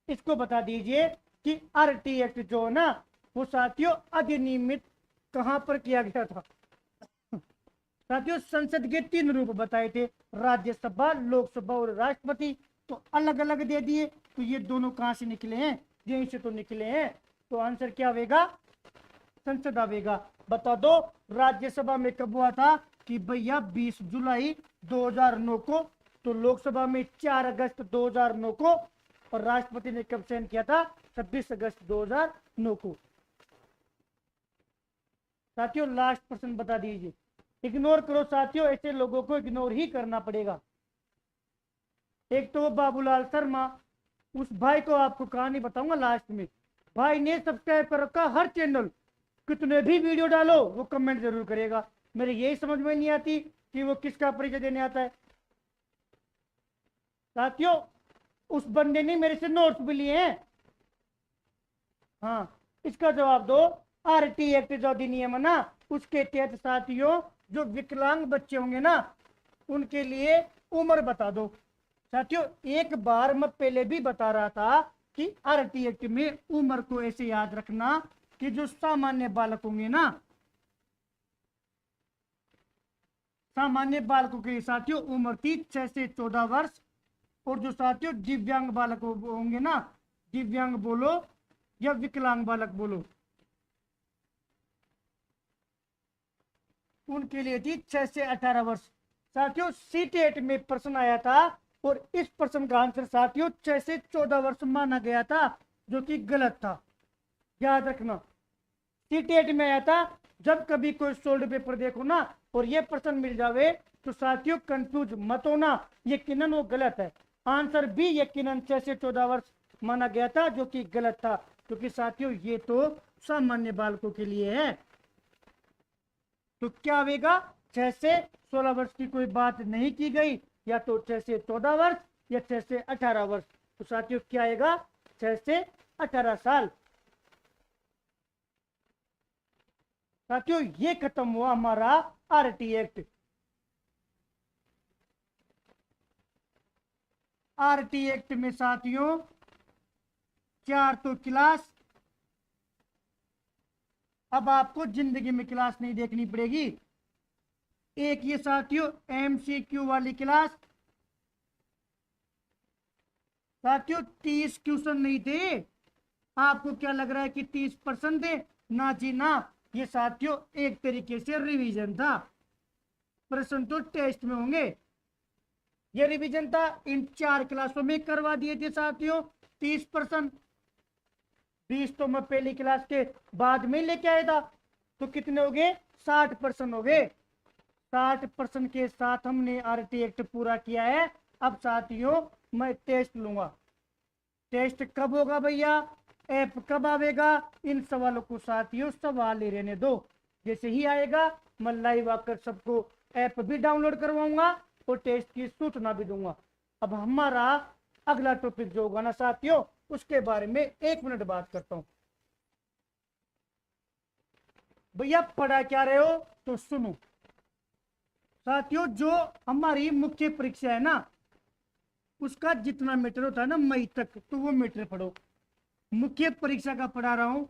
इसको बता दीजिए कि आरटी एक्ट जो ना, वो साथियों अधिनियमित कहां पर किया गया था। साथियों संसद के 3 रूप बताए थे, राज्यसभा, लोकसभा और राष्ट्रपति, तो अलग अलग दे दिए, तो ये दोनों कहां से निकले हैं, यहीं से तो निकले हैं, तो आंसर क्या आवेगा, संसद आवेगा। बता दो राज्यसभा में कब हुआ था, कि भैया 20 जुलाई 2009 को, तो लोकसभा में 4 अगस्त 2009 को, और राष्ट्रपति ने कब चयन किया था, 26 अगस्त 2009 को। साथियों लास्ट प्रश्न बता दीजिए, इग्नोर करो साथियों, ऐसे लोगों को इग्नोर ही करना पड़ेगा। एक तो बाबूलाल शर्मा, उस भाई को आपको कहानी बताऊंगा लास्ट में, भाई ने सब्सक्राइब कर रखा हर चैनल, कितने भी वीडियो डालो वो कमेंट जरूर करेगा, मेरे यही समझ में नहीं आती कि वो किसका परिचय देने आता है। साथियों उस बंदे ने मेरे से नोट्स भी लिए हैं। हाँ, इसका जवाब दो। आरटी एक्ट जो अधिनियम है ना, उसके तहत साथियों जो विकलांग बच्चे होंगे ना, उनके लिए उम्र बता दो। साथियों एक बार मैं पहले भी बता रहा था कि आरटी एक्ट में उम्र को ऐसे याद रखना कि जो सामान्य बालक होंगे ना, सामान्य बालकों के साथियों उम्र थी 6 से 14 वर्ष, और जो साथियों दिव्यांग बालक होंगे ना, दिव्यांग बोलो या विकलांग बालक बोलो, उनके लिए थी 6 से 18 वर्ष। साथियों सीटेट में प्रश्न आया था, और इस प्रश्न का आंसर साथियों 6 से 14 वर्ष माना गया था, जो कि गलत था, याद रखना। सीटेट में आया था, जब कभी कोई सोल्ड पेपर देखो ना और ये प्रश्न मिल जावे, तो साथियों कंफ्यूज मत होना, यकीनन वो गलत है। आंसर भी यकीनन 6 से 14 वर्ष माना गया था, जो कि गलत था, क्योंकि साथियों ये तो सामान्य बालकों के लिए है। तो क्या आएगा, 6 से 16 वर्ष की कोई बात नहीं की गई, या तो 6 से 14 वर्ष या 6 से 18 वर्ष, तो साथियों क्या आएगा, 6 से 18 साल। साथियों ये खत्म हुआ हमारा आरटी एक्ट। आरटी एक्ट में साथियों 4 तो क्लास, अब आपको जिंदगी में क्लास नहीं देखनी पड़ेगी। एक ये साथियों MCQ वाली क्लास, साथियों 30 क्वेश्चन नहीं थे, आपको क्या लग रहा है कि 30% थे, ना जी ना, ये साथियों एक तरीके से रिवीजन था, प्रश्न तो टेस्ट में होंगे, ये रिवीजन था। इन 4 क्लासों में करवा दिए थे साथियों 30%, 20 तो मैं पहली क्लास के बाद में लेके आया था, तो कितने हो गए, 60% हो गए। 60% के साथ हमने आरटी एक्ट पूरा किया है। अब साथियों मैं टेस्ट लूंगा, टेस्ट कब होगा भैया, ऐप कब आवेगा, इन सवालों को साथियों सवाल ही रहने दो। जैसे ही आएगा मैं लाइव आकर सबको ऐप भी डाउनलोड करवाऊंगा और टेस्ट की सूचना भी दूंगा। अब हमारा अगला टॉपिक जो होगा ना साथियों, उसके बारे में 1 मिनट बात करता हूं। भैया पढ़ा क्या रहे हो तो सुनो साथियों, जो हमारी मुख्य परीक्षा है ना, उसका जितना मीटर होता है ना मई तक, तो वो मीटर पढ़ो। मुख्य परीक्षा का पढ़ा रहा हूं,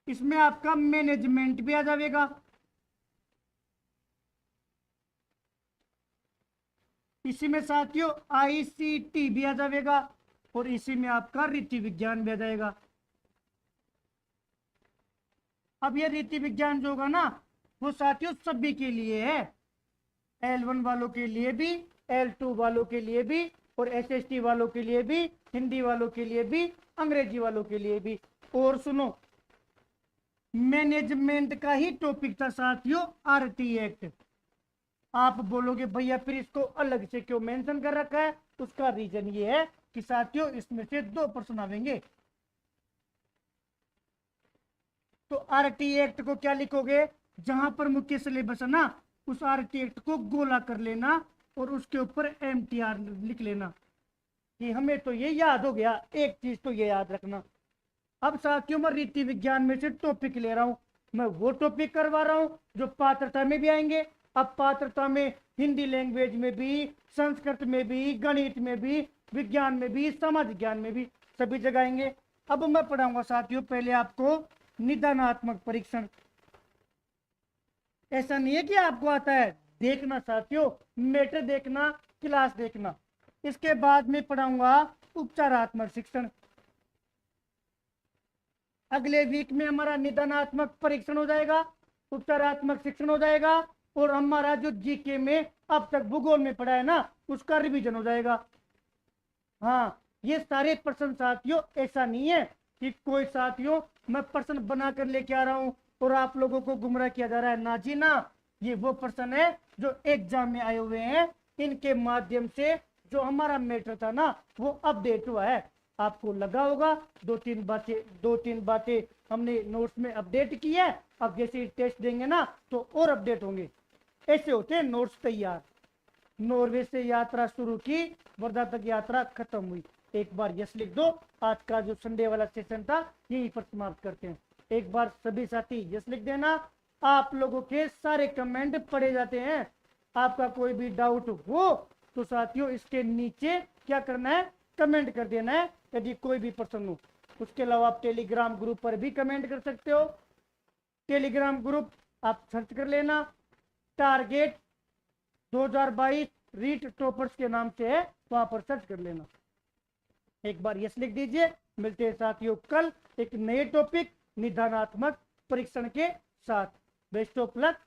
इसमें आपका मैनेजमेंट भी आ जाएगा, इसी में साथियों आईसीटी भी आ जाएगा, और इसी में आपका रीति विज्ञान भी आ जाएगा। अब ये रीति विज्ञान जो होगा ना, वो साथियों सभी के लिए है, L1 वालों के लिए भी, L2 वालों के लिए भी, और SST वालों के लिए भी, हिंदी वालों के लिए भी, अंग्रेजी वालों के लिए भी। और सुनो, मैनेजमेंट का ही टॉपिक था साथियों आरटी एक्ट। आप बोलोगे भैया फिर इसको अलग से क्यों मेंशन कर रखा है, उसका रीजन ये है कि साथियों इसमें से 2 प्रश्न आवेंगे। तो आरटी एक्ट को क्या लिखोगे, जहां पर मुख्य सिलेबस है ना, उस आरटी एक्ट को गोला कर लेना और उसके ऊपर MTR लिख लेना कि हमें तो ये याद हो गया। एक चीज तो ये याद रखना, अब साथियों मैं रीति विज्ञान में से टॉपिक ले रहा हूं, मैं वो टॉपिक करवा रहा हूं जो पात्रता में भी आएंगे। अब पात्रता में हिंदी लैंग्वेज में भी, संस्कृत में भी, गणित में भी, विज्ञान में भी, समाज विज्ञान में भी, सभी जगह आएंगे। अब मैं पढ़ाऊंगा साथियों पहले आपको निदानात्मक परीक्षण। ऐसा नहीं है कि आपको आता है, देखना साथियों, मैटर देखना, क्लास देखना। इसके बाद में पढ़ाऊंगा उपचारात्मक शिक्षण। अगले वीक में हमारा निदानात्मक परीक्षण हो जाएगा, उपचारात्मक शिक्षण हो जाएगा, और हमारा जो जीके में अब तक भूगोल में पढ़ा है ना, उसका रिवीजन हो जाएगा। हाँ, ये सारे प्रश्न साथियों, ऐसा नहीं है कि कोई साथियों मैं प्रश्न बनाकर लेके आ रहा हूं और आप लोगों को गुमराह किया जा रहा है, ना जी ना। ये वो प्रश्न है जो एग्जाम में आए हुए हैं, इनके माध्यम से जो हमारा मैटर था ना, वो अपडेट हुआ है। आपको लगा होगा 2-3 बातें हमने नोट्स में अपडेट की है, अब जैसे टेस्ट देंगे ना तो और अपडेट होंगे। ऐसे होते हैं नोट्स तैयार। नॉर्वे से यात्रा शुरू की, वर्धा तक यात्रा खत्म हुई। एक बार यस लिख दो। आज का जो संडे वाला सेशन था यही पर समाप्त करते हैं। एक बार सभी साथी यस लिख देना। आप लोगों के सारे कमेंट पढ़े जाते हैं। आपका कोई भी डाउट हो तो साथियों इसके नीचे क्या करना है, कमेंट कर देना है, यदि कोई भी प्रश्न हो। उसके अलावा आप टेलीग्राम ग्रुप पर भी कमेंट कर सकते हो। टेलीग्राम ग्रुप आप सर्च कर लेना, टारगेट 2022 रीट टॉपर्स के नाम से है, वहां पर सर्च कर लेना। एक बार यस लिख दीजिए। मिलते हैं साथियों कल एक नए टॉपिक निदानात्मक परीक्षण के साथ। Best of luck.